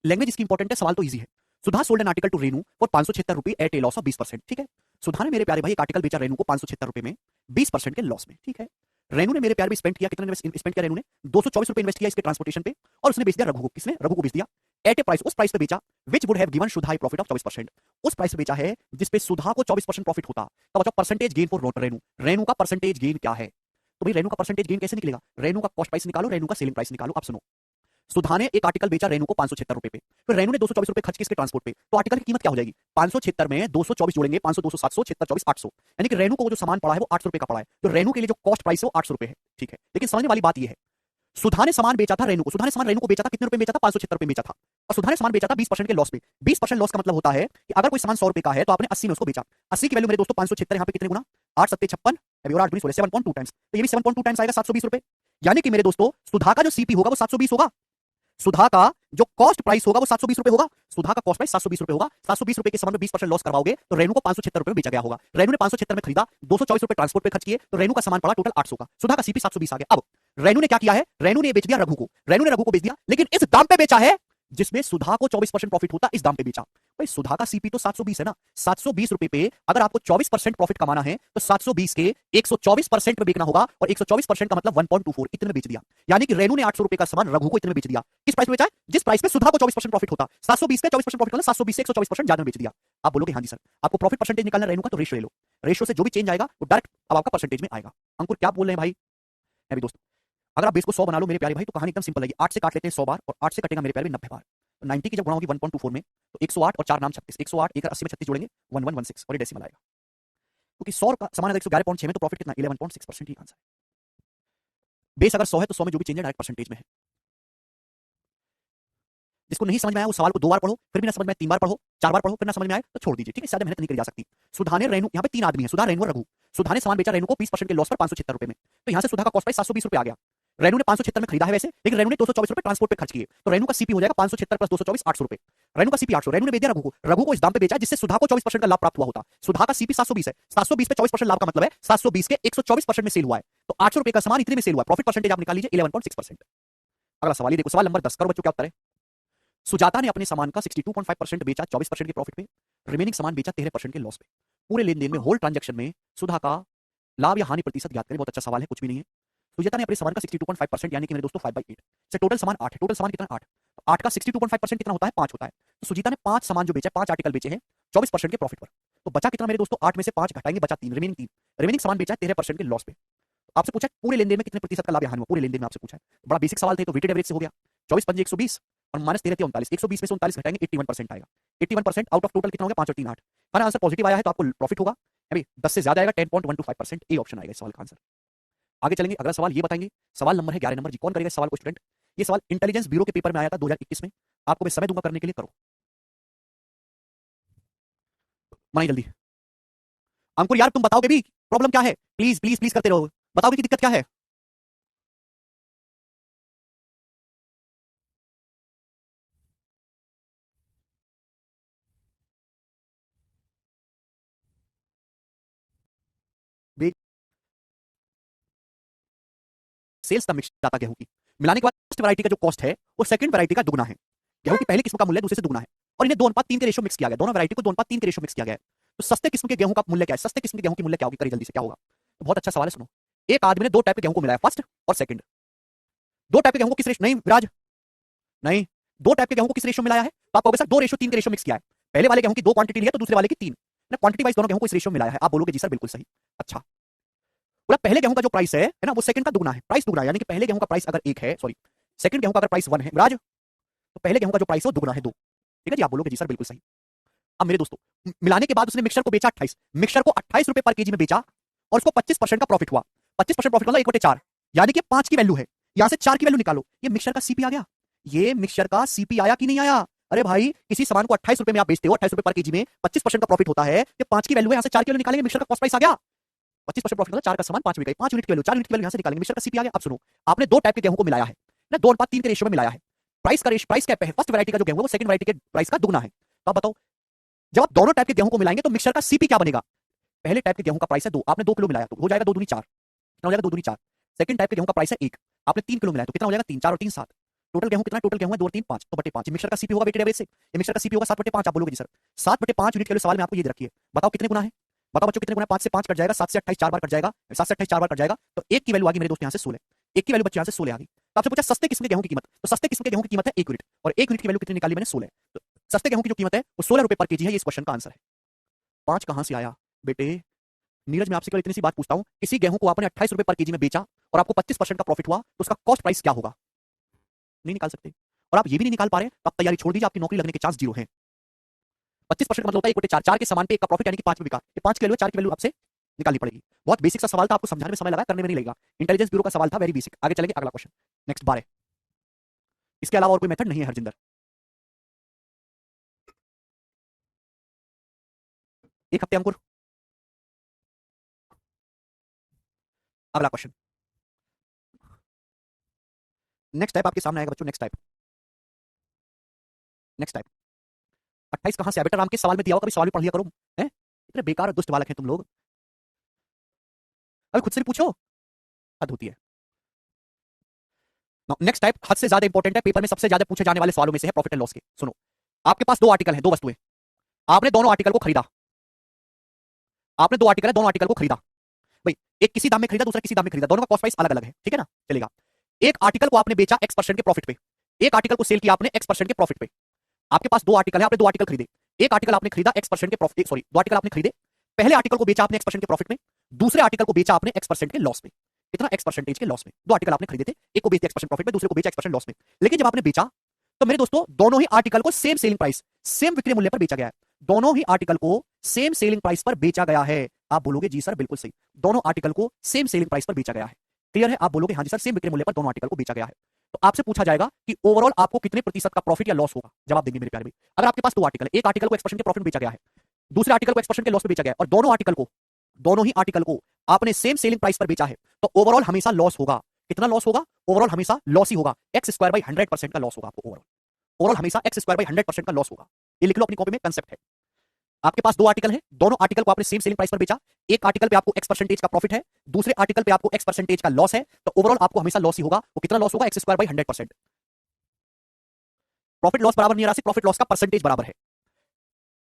लैंग्वेज इसकी इंपॉर्टेंट है, सवाल तो इजी है। Sudha sold an article to Renu for 576 रुपए एट ए लॉस ऑफ 20%। ठीक है, सुधा ने मेरे प्यारे भाई एक आर्टिकल बेचा रेनू को 576 रुपए में 20% के लॉस में। ठीक है, रेनू ने मेरे प्यार में स्पेंड किया, कितना स्पेंड किया रेनू ने, 224 रुपए इन्वेस्ट किया इसके ट्रांसपोर्टेशन पे, और उसने बेच दिया रघु को। किसने? रघु को बेच दिया एट ए प्राइस, उस प्राइस पे बेचा which would have given Sudha profit of 24%। उस प्राइस पे बेचा है जिसपे सुधा को 24% प्रॉफिट होता। तो बच्चों percentage gain for Renu, Renu का परसेंटेज गेन क्या है? तो भाई रेनू का परसेंटेज गेन कैसे निकलेगा? रेनू का कॉस्ट प्राइस निकालो, रेनू का सेलिंग प्राइस निकालो। आप सुनो, सुधा ने एक आर्टिकल बेचा रेनू को 576 रुपए पे, फिर रेनू ने 224 रुपए खर्च किए इसके ट्रांसपोर्ट पे, तो आर्टिकल की कीमत क्या हो जाएगी? 576 में 224 जोड़ेंगे, 500 200 700 76 24 800, यानी कि रेनू को वो जो सामान पड़ा है वो 800 रुपए का पड़ा है। तो रेनू के लिए जो कॉस्ट प्राइस है वो 800 रुपए है। ठीक है, लेकिन समझने वाली बात ये है, सुधा ने सामान बेचा था रेनू को, सुधा ने सामान रेनू को बेचा था कितने रुपए में बेचा था? 576 रुपए में बेचा था, और सुधा ने सामान बेचा था 20% के लॉस पे। 20% लॉस का मतलब होता है कि अगर कोई सामान 100 रुपए का है तो आपने 80 में उसको बेचा। 80 की वैल्यू मेरे दोस्तों 576, यहाँ पे कितने गुना? 8 7 56, अभी और 8 दूनी 16, 7.2 टाइम्स, तो ये भी 7.2 टाइम्स आएगा 720 रुपए। यानी कि मेरे दोस्तों सुधा का जो सीपी होगा वो 720 होगा, सुधा का जो कॉस्ट प्राइस होगा वो 720 रुपए होगा। सुधा का कॉस्ट प्राइस 720 रुपए होगा। 720 रुपए के सामान में 20% लॉस करवाओगे तो रेनू को 576 रुपए में बेचा गया होगा। रेनू ने 576 में खरीदा, 224 रुपए ट्रांसपोर्ट पे खर्च किए, तो रेनू का सामान पड़ा टोटल 800 का, सुधा का सीपी 720 आ गया। अब रेनू ने क्या किया है? रेनू ने बेच दिया रघु को, रेनू ने रघु को बेच दिया, लेकिन इस दाम पे बेचा है जिसमें सुधा को 24% प्रॉफिट होता, इस दाम पे बेचा। भाई सुधा का सीपी तो 720 है ना, 720 रुपए पे अगर आपको 24% प्रॉफिट कमाना है तो 720 के 124% में बेचना होगा, और 124% का मतलब 1.24, इतने में बेच दिया। यानी कि रेनू ने 800 रुपए का सामान रघु को इतने में बेच दिया। किस प्राइस पे बेचा है? जिस प्राइस पे सुधा को 24% प्रॉफिट होता। 720 पे 24% प्रॉफिट होता, 720 से 124% ज्यादा में बेच दिया। आप बोलोगे हाँ जी सर, आपको प्रॉफिट परसेंटेज निकालना रेनू का, तो रेशियो ले लो, रेशियो से जो भी चेंज आएगा वो डायरेक्ट अब आपका परसेंटेज में आएगा। अंकुर क्या बोल रहे हैं भाई? मैं भी दोस्त, अगर आप बेस को 100 बना लो मेरे प्यारे भाई तो कहानी एकदम सिंपल है। 8 से काट लेते हैं 100 बार, और 8 से कटेगा मेरे प्यारे 90 बार, तो 90 की जब गुणा होगी 1.24 में तो 108 और 4 नाम 36, 108 1 80 में 36 जोड़ेंगे 1116, और ये डेसिमल आएगा, क्योंकि 100 का समान अगर 111.6 में तो प्रॉफिट कितना? 11.6%। ही आंसर है। बेस अगर 100 है तो 100 में जो भी चेंज है डायरेक्ट परसेंटेज में है। जिसको नहीं समझ में आया वो सवाल को 2 बार पढ़ो, फिर भी ना समझ में आए 3 बार पढ़ो, 4 बार पढ़ो, फिर ना समझ में आए तो छोड़ दीजिए। ठीक है, ज्यादा मेहनत नहीं करी जा सकती। सुधा ने रेनू, यहाँ पे 3 आदमी है, सुधा रेनू और रघु। सुधा ने सामान बेचा रेनू को 20% के लॉस पर 576 रुपए में, तो यहाँ से सुधा का कॉस्ट प्राइस 720 रुपए आ गया। रेनू ने 576 में खरीदा है वैसे, लेकिन रेनू ने 224 रुपए ट्रांसपोर्ट पे खर्च किए, तो रेनू का सीपी हो जाएगा 576 प्लस 224 800 रुपए। रेनू का सीपी 800, रेनू ने बेच दिया रघु को, रघु को इस दाम पे बेचा जिससे सुधा को 24% का लाभ प्राप्त हुआ होता। सुधा का सीपी 720 है, 720 पे 24% लाभ का मतलब है 720 के 124% में सेल हुआ है, तो 800 रुपए का सामान इतने में सेल हुआ है। प्रॉफिट परसेंटेज आप निकाल लीजिए 11.6%। अगला सवाल ये देखो, सवाल नंबर 10, करो बच्चों क्या उत्तर है? सुजाता ने अपने सामान का 62.5% बेचा 24% के प्रॉफिट पे, रिमेनिंग सामान बेचा 13% के लॉस पे। पूरे लेन देन में, होल ट्रांजैक्शन में सुधा का लाभ या हानि प्रतिशत ज्ञात करें। बहुत अच्छा सवाल है, कुछ भी नहीं है। सुजाता ने अपने सामान का 62.5%, यानी कि मेरे दोस्तों 5/8 से टोटल सामान 8 है, टोटल सामान कितना? 8, तो 8 का 62.5% कितना होता है? 5 होता है। तो सुजीता ने 5 सामान जो बेचा, 5 आर्टिकल बेचे हैं 24% के प्रॉफिट पर, तो बचा कितना मेरे दोस्तों? 8 में से 5 घटाएंगे, बचा 3, रिमेनिंग 3, रिमेनिंग सामान बेचा है 13% के लॉस पे। तो आपसे पूछा पूरे लेन देन में कितने प्रतिशत का लाभ या हानि हुआ, पूरे लेन देन में आपसे पूछा है। बड़ा बेसिक सवाल थे, तो वेटेड एवरेज से हो गया, 24 पंजे 120 और माइनस 13 39, 120 में से 39 घटाएंगे 81% आएगा। 81% आउट ऑफ टोटल कितना हो गया? 5 और 3 8। हमारा आंसर पॉजिटिव आया है तो आपको प्रॉफिट होगा अभी 10 से ज्यादा आएगा 10.125%, ए ऑप्शन आएगा इस सवाल का आंसर। आगे चलेंगे, अगला सवाल ये बताएंगे, सवाल नंबर है 11 नंबर जी। कौन करेगा इस सवाल को स्टूडेंट? ये सवाल इंटेलिजेंस ब्यूरो के पेपर में आया था 2021 में। आपको मैं समय दूंगा करने के लिए, करो बनाइए जल्दी। अंकुर यार तुम बताओगे भी प्रॉब्लम क्या है? प्लीज प्लीज प्लीज करते रहो, बताओगे कि दिक्कत क्या है? सेल्स का मिक्स जाता गेहूं की, मिलाने के बाद फर्स्ट वैरायटी का जो कॉस्ट है वो सेकंड वैरायटी का दुगना है। गेहूं की पहली किस्म का मूल्य दूसरे से दुगना है, और इन्हें 2:3 के रेशियो मिक्स किया गया, दोनों वैरायटी को 2:3 के रेशियो मिक्स किया गया है। तो सस्ते किस्म के गेहूं का मूल्य क्या है? सस्ते किस्म के गेहूं की मूल्य क्या होगी? करिए जल्दी से, क्या होगा? तो बहुत अच्छा सवाल है, सुनो। एक आदमी ने 2 टाइप के गेहूं को मिलाया, फर्स्ट और सेकंड। 2 टाइप के गेहूं को किस रेशियो, नहीं विराज, नहीं, 2 टाइप के गेहूं को किस रेशियो में मिलाया है? तो आप कहोगे सर 2:3 के रेशियो मिक्स किया है। पहले वाले गेहूं की 2 क्वांटिटी ली है तो दूसरे वाले की 3, ना क्वांटिटी वाइज दोनों गेहूं को इस रेशियो में मिलाया है। आप बोलोगे जी सर बिल्कुल सही। अच्छा, बोला पहले गेहूं का जो प्राइस है ना वो सेकंड का दुगना है, प्राइस दुगना है, यानी कि पहले गेहूं का प्राइस अगर 1 है, सॉरी सेकंड गेहूं का अगर प्राइस 1 है राज, तो पहले गेहूं का जो प्राइस है वो दुगना है 2। ठीक है जी, आप बोलोगे जी सर बिल्कुल सही। अब मेरे दोस्तों, मिलाने के बाद उसने मिक्सचर को बेचा 28, मिक्सचर को 28 रुपए पर केजी में बेचा, और उसको 25% का प्रॉफिट हुआ। 25% प्रॉफिट मतलब 1/4, यानी कि 5 की वैल्यू है, यहां से 4 की वैल्यू निकालो। ये मिक्सचर का सीपी आ गया, ये मिक्सचर का सीपी आया कि नहीं आया? अरे भाई किसी सामान को 28 रुपए में आप बेचते हो, 28 रुपए पर केजी में 25% का प्रॉफिट होता है, ये 5 की वैल्यू है, यहां से 4 की वैल्यू निकालेंगे, मिक्सचर का कॉस्ट प्राइस आ गया। 25% प्रॉफिट मतलब 4 का सामान 5 में गई, 5 यूनिट की वैल्यू, 4 यूनिट की वैल्यू यहां से निकालेंगे, मिक्सचर का सीपी आ गया। अब सुनो, आपने 2 टाइप के गेहूं को मिलाया है ना, 2:3 के रेशियो में मिलाया है। प्राइस का प्राइस क्या है? फर्स्ट वैरायटी का जो गेहूं है वो सेकंड वैरायटी के प्राइस का दुगना है। तो आप बताओ, जब आप दोनों टाइप के गेहूं को मिलाएंगे तो मिक्सचर का सीपी क्या बनेगा? पहले टाइप के गेहूं का प्राइस है 2, आपने 2 किलो मिलाया तो हो जाएगा 2 दूनी 4, कितना हो जाएगा? 2 दूनी 4, सेकंड टाइप के गेहूं का प्राइस है 1, आपने 3 किलो मिलाया तो कितना हो जाएगा 3, 4 और 3 7, टोटल गेहूं कितना, टोटल गेहूं है 2 और 3 5, तो बटे 5, मिक्सर का सीपी होगा वेटेड एवरेज से, ये मिक्सर का सीपी होगा 7 बटे 5, आप बोलोगे जी सर 7 बटे 5 यूनिट के लिए सवाल में आपको ये दे रखी है, बताओ कितने गुना है, बताओ बच्चों कितने गुना, 5 से 5 कट जाएगा, 7 से 28 4 बार कट जाएगा, 7 से 28 4 बार कट जाएगा, तो 1 की वैल्यू आ गई मेरे दोस्त यहाँ से 16, 1 की वैल्यू बच्चे यहाँ से 16 आ गई। तो आपसे पूछा सस्ते किस्म के गेहूं की कीमत, तो सस्ते किस्म के गेहूं की कीमत है 1 यूनिट, और 1 यूनिट की वैल्यू कितनी निकाली मैंने 16, तो सस्ते गेहूं की जो कीमत है वो 16 रुपए पर केजी है, ये इस क्वेश्चन का आंसर है। 5 कहां से आया बेटे? नीरज मैं आपसे केवल इतनी सी बात पूछता हूं, किसी गेहूं को आपने 28 रुपए पर केजी में बेचा और आपको 25% का प्रॉफिट हुआ तो उसका कॉस्ट प्राइस क्या होगा? नहीं निकाल सकते, और आप ये भी नहीं निकाल पा रहे तो आप तैयारी छोड़ दीजिए, आपकी नौकरी लगने के चांस 0 है। 25% का मतलब होता है 1 बटे 4, 4 के समान पे 1 का प्रॉफिट यानी कि 5 में बिका, ये 5 की वैल्यू 4 की वैल्यू आपसे निकालनी पड़ेगी। बहुत बेसिक सा सवाल था, आपको समझाने में समय लगा, करने में नहीं लगेगा, इंटेलिजेंस ब्यूरो का सवाल था, वेरी बेसिक। आगे चलेंगे, अगला क्वेश्चन नेक्स्ट 12, इसके अलावा और कोई मेथड नहीं है हरजिंदर। एक हफ्ते अंकुर, अगला क्वेश्चन नेक्स्ट टाइप आपके सामने आएगा बच्चों, नेक्स्ट टाइप, नेक्स्ट टाइप 28 कहां से आया बेटा? राम के सवाल में दिया होगा, कभी सवाल भी पढ़ लिया करो, हैं इतने बेकार और दुष्ट बालक हैं तुम लोग, अभी खुद से भी पूछो, हद होती है। नेक्स्ट टाइप हद से ज्यादा इंपॉर्टेंट है, पेपर में सबसे ज्यादा पूछे जाने वाले सवालों में से है प्रॉफिट एंड लॉस के। सुनो, आपके पास 2 आर्टिकल हैं, 2 वस्तुएं, आपने दोनों आर्टिकल को खरीदा, आपने 2 आर्टिकल है, दोनों आर्टिकल को खरीदा भाई, एक किसी दाम में खरीदा, दूसरा किसी दाम में खरीदा, दोनों का कॉस्ट प्राइस अलग अलग है, ठीक है ना, चलेगा। एक आर्टिकल को आपने बेचा X% के प्रॉफिट पे, एक आर्टिकल को सेल किया आपने X% के प्रॉफिट पे। आपके पास 2 आर्टिकल है, आपने 2 आर्टिकल खरीदे, एक आर्टिकल आपने खरीदा X% के प्रॉफिट, सॉरी 2 आर्टिकल आपने खरीदे, पहले आर्टिकल को बेचा आपने X% के प्रॉफिट में, दूसरे आर्टिकल को बेचा आपने X% के लॉस में। कितना? X% के लॉस में। 2 आर्टिकल आपने खरीदे थे, एक को बेच दिया X% प्रॉफिट में, दूसरे को बेचा X% लॉस में। लेकिन जब आपने बेचा तो मेरे दोस्तों दोनों ही आर्टिकल को सेम सेलिंग प्राइस, सेम विक्रय मूल्य पर बेचा गया है, दोनों ही आर्टिकल को सेम सेलिंग प्राइस पर बेचा गया है। आप बोलोगे जी सर बिल्कुल सही, दोनों आर्टिकल को सेम सेलिंग प्राइस पर बेचा गया है, क्लियर है? आप बोलोगे हाँ जी सर, सेम विक्रय मूल्य पर दोनों आर्टिकल को बेचा गया है। तो आपसे पूछा जाएगा कि ओवरऑल आपको कितने प्रतिशत का प्रॉफिट या लॉस होगा? जवाब देंगे मेरे प्यारे भाई। अगर आपके पास 2 आर्टिकल है, एक आर्टिकल को X% के प्रॉफिट में बेचा गया है, दूसरे आर्टिकल को X% के लॉस में बेचा गया है, और दोनों ही आर्टिकल को आपने सेम सेलिंग प्राइस पर बेचा है, तो ओवरऑल हमेशा लॉस होगा। कितना लॉस होगा? ओवरऑल हमेशा लॉस ही होगा, x² 100% का लॉस होगा आपको ओवरऑल, ओवरऑल हमेशा x² 100% का लॉस होगा। ये लिख लो अपनी कॉपी में, कंसेप्ट है। आपके पास 2 आर्टिकल है, दोनों आर्टिकल को आपने सेम सेलिंग प्राइस पर बेचा, एक आर्टिकल पे आपको X% का प्रॉफिट है, दूसरे आर्टिकल पे आपको X% का लॉस है, तो ओवरऑल आपको हमेशा लॉस ही होगा। वो कितना लॉस होगा? x² 100%। प्रॉफिट लॉस बराबर नहीं राशि, प्रॉफिट लॉस का परसेंटेज बराबर है।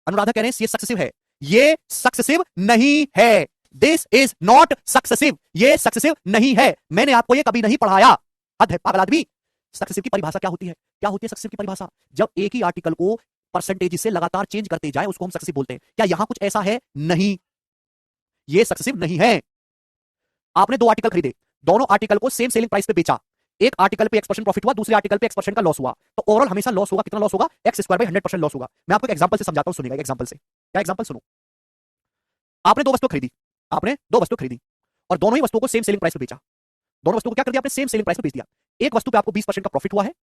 अनुराधा कह रहे हैं ये सक्सेसिव है, ये सक्सेसिव नहीं है, दिस इज नॉट सक्सेसिव, ये सक्सेसिव नहीं है, मैंने आपको ये कभी नहीं पढ़ाया, हद है पागल आदमी। सक्सेसिव की परिभाषा क्या होती है? क्या होती है सक्सेसिव की परिभाषा? जब एक ही आर्टिकल को परसेंटेज से लगातार चेंज करते जाए उसको हम सक्सेसिव बोलते हैं। क्या यहां कुछ ऐसा है? नहीं, ये सक्सेसिव नहीं है। आपने 2 आर्टिकल खरीदे, दोनों आर्टिकल को सेम सेलिंग प्राइस पे बेचा, एक आर्टिकल पे X% प्रॉफिट हुआ, दूसरे आर्टिकल पे X% का लॉस हुआ, तो ओवरऑल हमेशा लॉस होगा। कितना लॉस होगा? x² 100% लॉस होगा। मैं आपको एक एग्जांपल से समझाता हूं, सुनिएगा एग्जांपल से। क्या एग्जांपल? सुनो, आपने 2 वस्तुएं खरीदी, आपने 2 वस्तुएं खरीदी और दोनों ही वस्तुओं को सेम सेलिंग प्राइस पे बेचा, दोनों वस्तुओं को क्या कर दिया आपने? सेम सेलिंग प्राइस पे बेच दिया। एक वस्तु पे आपको 20% का प्रॉफिट हुआ है,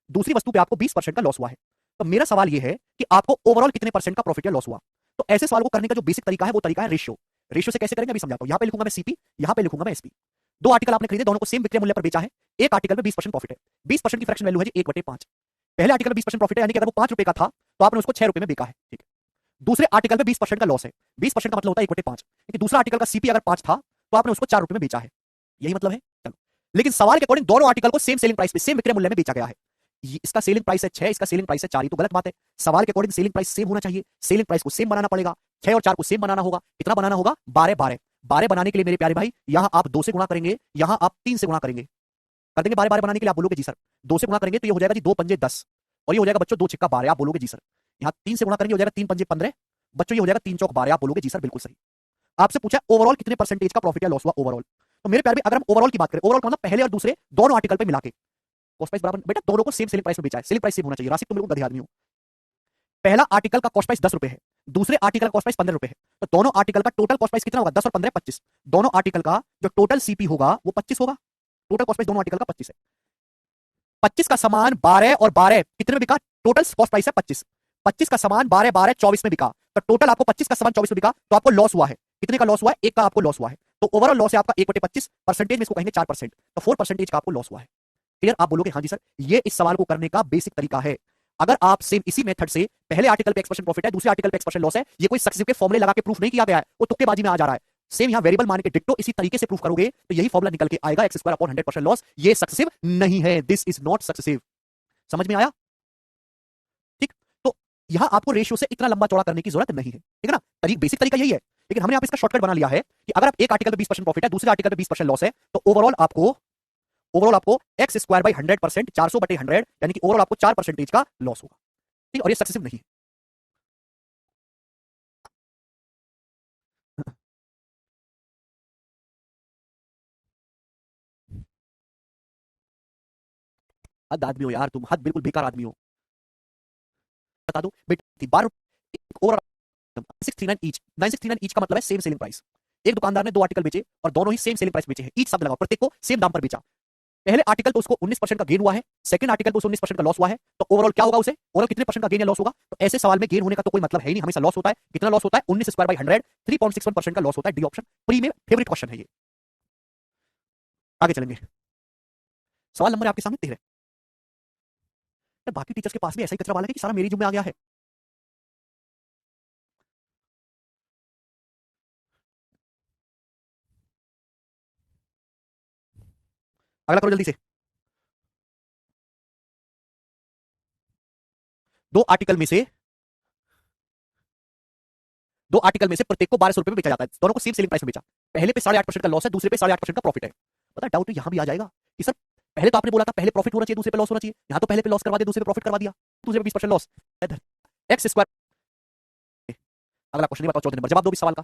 दूसरी वस्तु पे आपको 20% का लॉस हुआ है। तो मेरा सवाल यह है कि आपको ओवरऑल कितने परसेंट का प्रॉफिट या लॉस हुआ? तो ऐसे सवाल को करने का जो बेसिक तरीका है वो तरीका है रेशियो। रेशियो से कैसे करेंगे अभी समझाता हूं। यहां पे लिखूंगा मैं सीपी, यहां पे लिखूंगा मैं एसपी। 2 आर्टिकल आपने खरीदे, दोनों को सेम विक्रय मूल्य पर बेचा है, एक आर्टिकल में 20% प्रॉफिट है, 20% की फ्रैक्शन वैल्यू है जी 1/5। पहले आर्टिकल में 20% प्रॉफिट है, यानी कि अगर वो 5 रुपए का था तो आपने उसको 6 रुपए में बेचा है, ठीक है। दूसरे आर्टिकल में 20% का लॉस है, 20% का मतलब होता है 1/5, क्योंकि दूसरा आर्टिकल का सीपी अगर 5 था तो आपने उसको 4 रुपए में बेचा है, यही मतलब है। चलो, लेकिन सवाल के अकॉर्डिंग दोनों आर्टिकल को सेम सेलिंग प्राइस पे, सेम विक्रय मूल्य में बेचा गया है। इसका सेलिंग प्राइस है 6, इसका सेलिंग प्राइस है 4, ये तो गलत बात है। सवाल के अकॉर्डिंग सेलिंग प्राइस सेम होना चाहिए, सेलिंग प्राइस को सेम बनाना पड़ेगा, 6 और 4 को सेम बनाना होगा। कितना बनाना होगा? 12 12 बनाने के लिए मेरे प्यारे भाई यहां आप 2 से गुणा करेंगे, यहां आप 3 से गुणा करेंगे, कर देंगे 12 बनाने के लिए। आप बोलोगे जी सर 2 से गुणा करेंगे तो ये हो जाएगा जी 2 पंजे 10, और ये हो जाएगा बच्चों 2 छिक्का 12। आप बोलोगे जी सर। यहां 3 से गुणा करेंगे हो जाएगा 3 पंजे 15, बच्चों ये हो जाएगा 3 चौक 12। आप बोलोगे जी सर बिल्कुल सही। आपसे पूछा ओवरऑल कितने परसेंटेज का प्रॉफिट या लॉस हुआ ओवरऑल। तो मेरे प्यारे भाई अगर हम ओवरऑल की बात करें, ओवरऑल का मतलब पहले और दूसरे दोनों आर्टिकल पे मिला के कॉस्ट प्राइस बराबर, बेटा दोनों को सेम सेलिंग प्राइस में बेचा है, सेलिंग प्राइस सेम होना चाहिए। राशि तुम लोग गधे आदमी हो। पहला आर्टिकल का कॉस्ट प्राइस 10 रुपए है, दूसरे आर्टिकल का कॉस्ट प्राइस 15 रुपए है, तो दोनों आर्टिकल का टोटल कॉस्ट प्राइस कितना होगा? 10 और 15 25। दोनों आर्टिकल का जो टोटल सीपी होगा वो 25 होगा, टोटल कॉस्ट प्राइस दोनों आर्टिकल का 25 है। 25 का सामान 12 और 12 कितने में बिका? टोटल कॉस्ट प्राइस है 25, 25 का सामान 12 12 24 में बिका, तो टोटल आपको 25 का सामान 24 में बिका, तो आपको लॉस हुआ है। कितने का लॉस हुआ है? 1 का आपको लॉस हुआ है, तो ओवरऑल लॉस है आपका 1/25, परसेंटेज में इसको कहेंगे 4%, तो 4% का आपको लॉस हुआ है। क्लियर? आप बोलोगे हाँ जी सर, ये इस सवाल को करने का बेसिक तरीका है। अगर आप सेम इसी मेथड से पहले आर्टिकल पे X% प्रॉफिट है, दूसरे आर्टिकल पे X% लॉस है, ये कोई सक्सेसिव के फॉर्मूले लगा के प्रूफ नहीं किया गया है, वो तुक्केबाजी में आ जा रहा है। सेम यहां वेरिएबल मान के डिट्टो इसी तरीके से प्रूफ करोगे तो यही फॉर्मूला निकल के आएगा, एक्स स्क्वायर अपॉन 100% लॉस। ये सक्सेसिव नहीं है, दिस इज नॉट सक्सेसिव। समझ में आया? ठीक, तो यहां आपको रेशियो से इतना लंबा चौड़ा करने की जरूरत नहीं है, ठीक है ना। बेसिक तरीका यही है, लेकिन हमने यहां पे इसका शॉर्टकट बना लिया है कि अगर आप एक आर्टिकल पे 20% प्रॉफिट है, दूसरे आर्टिकल पे 20% लॉस है, तो ओवरऑल आपको एक्स स्क्वायर बाई 100%, 400/100, यानी कि ओवरऑल आपको 4% का लॉस होगा। ठीक, और ये सक्सेसिव नहीं है। हद आदमी हो यार तुम, हद बिल्कुल बेकार आदमी हो। बता दो बेटी 12 ओवर 9,639 ईच। 9,639 ईच का मतलब है सेम सेलिंग प्राइस। एक दुकानदार ने दो आर्टिकल बेचे और दोनों ही सेम सेलिंग प्राइस बेचे हैं। ईच शब्द लगाओ, प्रत्येक को सेम दाम पर बेचा। पहले आर्टिकल तो उसको 19% का गेन हुआ है, सेकंड आर्टिकल तो उसको 19% का लॉस हुआ है, तो ओवरऑल क्या होगा? उसे ओवरऑल कितने परसेंट का गेन या लॉस होगा? तो ऐसे सवाल में गेन होने का तो कोई मतलब है ही नहीं, हमेशा लॉस होता है। कितना लॉस होता है? 19 स्क्वायर बाई 100, 3.61% का लॉस होता है। डी ऑप्शन प्री में फेवरेट क्वेश्चन है ये। आगे चलेंगे, सवाल नंबर आपके सामने 13। बाकी टीचर्स के पास भी ऐसा ही कचरा वाला है कि सारा मेरी जुम्मे आ गया है। अगला करो जल्दी से। दो आर्टिकल में से दो आर्टिकल में से प्रत्येक को 1200 रुपए में बेचा जाता है, दोनों को सेम सेलिंग प्राइस में बेचा। पहले पे 8.5% का लॉस है, दूसरे पे 8.5% का प्रॉफिट है। पता डाउट यहां भी आ जाएगा कि सर पहले तो आपने बोला था पहले प्रॉफिट होना चाहिए दूसरे पे लॉस होना चाहिए, यहां तो पहले पे लॉस करवा दिया दूसरे पे प्रॉफिट करवा दिया, दूसरे पे 20% लॉस। X square. अगला क्वेश्चन ये बताओ 14 नंबर, जवाब दो इस सवाल का।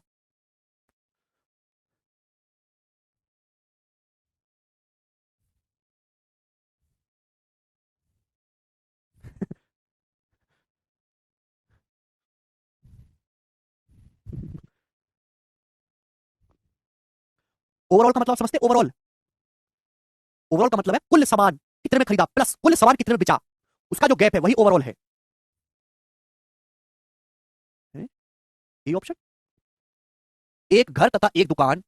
ओवरऑल का मतलब समझते? ओवरऑल का मतलब है कुल सामान कितने में खरीदा प्लस कुल सामान कितने में बेचा, उसका जो गैप है वही ओवरऑल है। ये ऑप्शन, एक घर तथा एक दुकान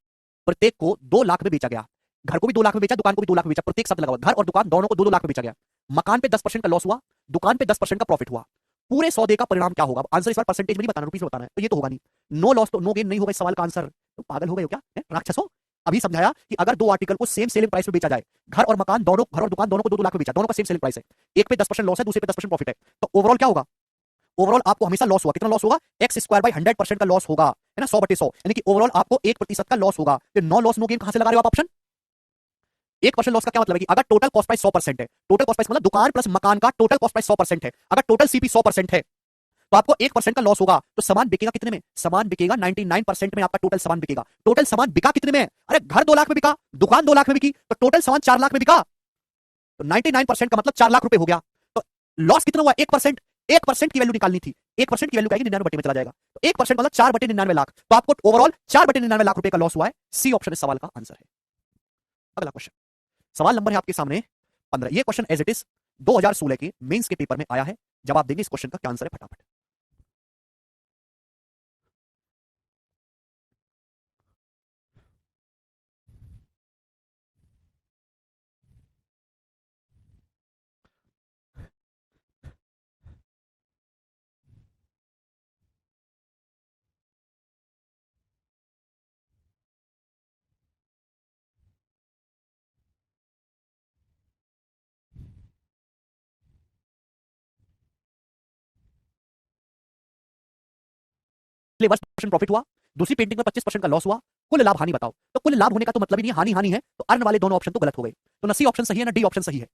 प्रत्येक को 2 लाख में बेचा गया। घर को भी 2 लाख में बेचा, दुकान को भी 2 लाख में बेचा, प्रत्येक शब्द लगा हुआ। घर और दुकान दोनों को 2-2 लाख में बेचा गया। मकान पे 10% का लॉस हुआ, दुकान पे 10% का प्रॉफिट हुआ। पूरे सौदे का परिणाम क्या होगा? आंसर इस बार परसेंटेज में नहीं बताना, रुपीस में बताना है, तो ये तो होगा नहीं। नो लॉस तो नो गेन नहीं होगा इस सवाल का आंसर। तो पागल हो गए हो क्या राक्षस हो? अभी समझाया कि अगर दो आर्टिकल को सेम सेलिंग प्राइस में बेचा जाए, घर और मकान दोनों, घर और दुकान दोनों को 2-2 लाख में बेचा, दोनों का सेम सेलिंग प्राइस है, एक पे 10% लॉस है, दूसरे पे 10% प्रॉफिट है, तो ओवरऑल क्या होगा? ओवरऑल आपको हमेशा लॉस होगा। कितना लॉस होगा? एक्स स्क्वायर बाई 100% का लॉस होगा, है ना, 100/100, यानी कि ओवरऑल आपको 1% का लॉस होगा। फिर नो लॉस नो गेन कहां से लगा रहे हो आप ऑप्शन? 1% लॉस का क्या मतलब है कि अगर टोटल कॉस्ट प्राइस 100% है, टोटल कॉस्ट प्राइस मतलब दुकान प्लस मकान का टोटल कॉस्ट प्राइस 100% है, अगर टोटल सीपी 100% है, तो आपको 1% का लॉस होगा। तो सामान बिकेगा कितने में? सामान बिकेगा 99% में, आपका टोटल सामान बिकेगा। टोटल सामान बिका कितने में? अरे घर 2 लाख में बिका, दुकान 2 लाख में बिकी, तो टोटल सामान 4 लाख में बिका, तो 99% का मतलब 4 लाख रुपए हो गया। तो लॉस कितना हुआ? 1%। 1% की वैल्यू निकालनी थी, 1% की वैल्यू आएगी 99 में चला जाएगा, तो 1% मतलब 4/99 लाख, तो आपको ओवरऑल 4/99 लाख रुपए का लॉस हुआ है। सी ऑप्शन इस सवाल का आंसर है। अगला क्वेश्चन, सवाल नंबर है आपके सामने 15। ये क्वेश्चन एज इट इज 2016 के मेंस के पेपर में आया है। जवाब देंगे इस क्वेश्चन का क्या आंसर है फटाफट। पिछले वर्ष 10% प्रॉफिट हुआ, दूसरी पेंटिंग में 25% का लॉस हुआ, कुल लाभ हानि बताओ। तो कुल लाभ होने का तो मतलब ही नहीं, हानि हानि है, तो अर्न वाले दोनों ऑप्शन तो गलत हो गए। तो ना सी ऑप्शन सही है ना डी ऑप्शन सही है।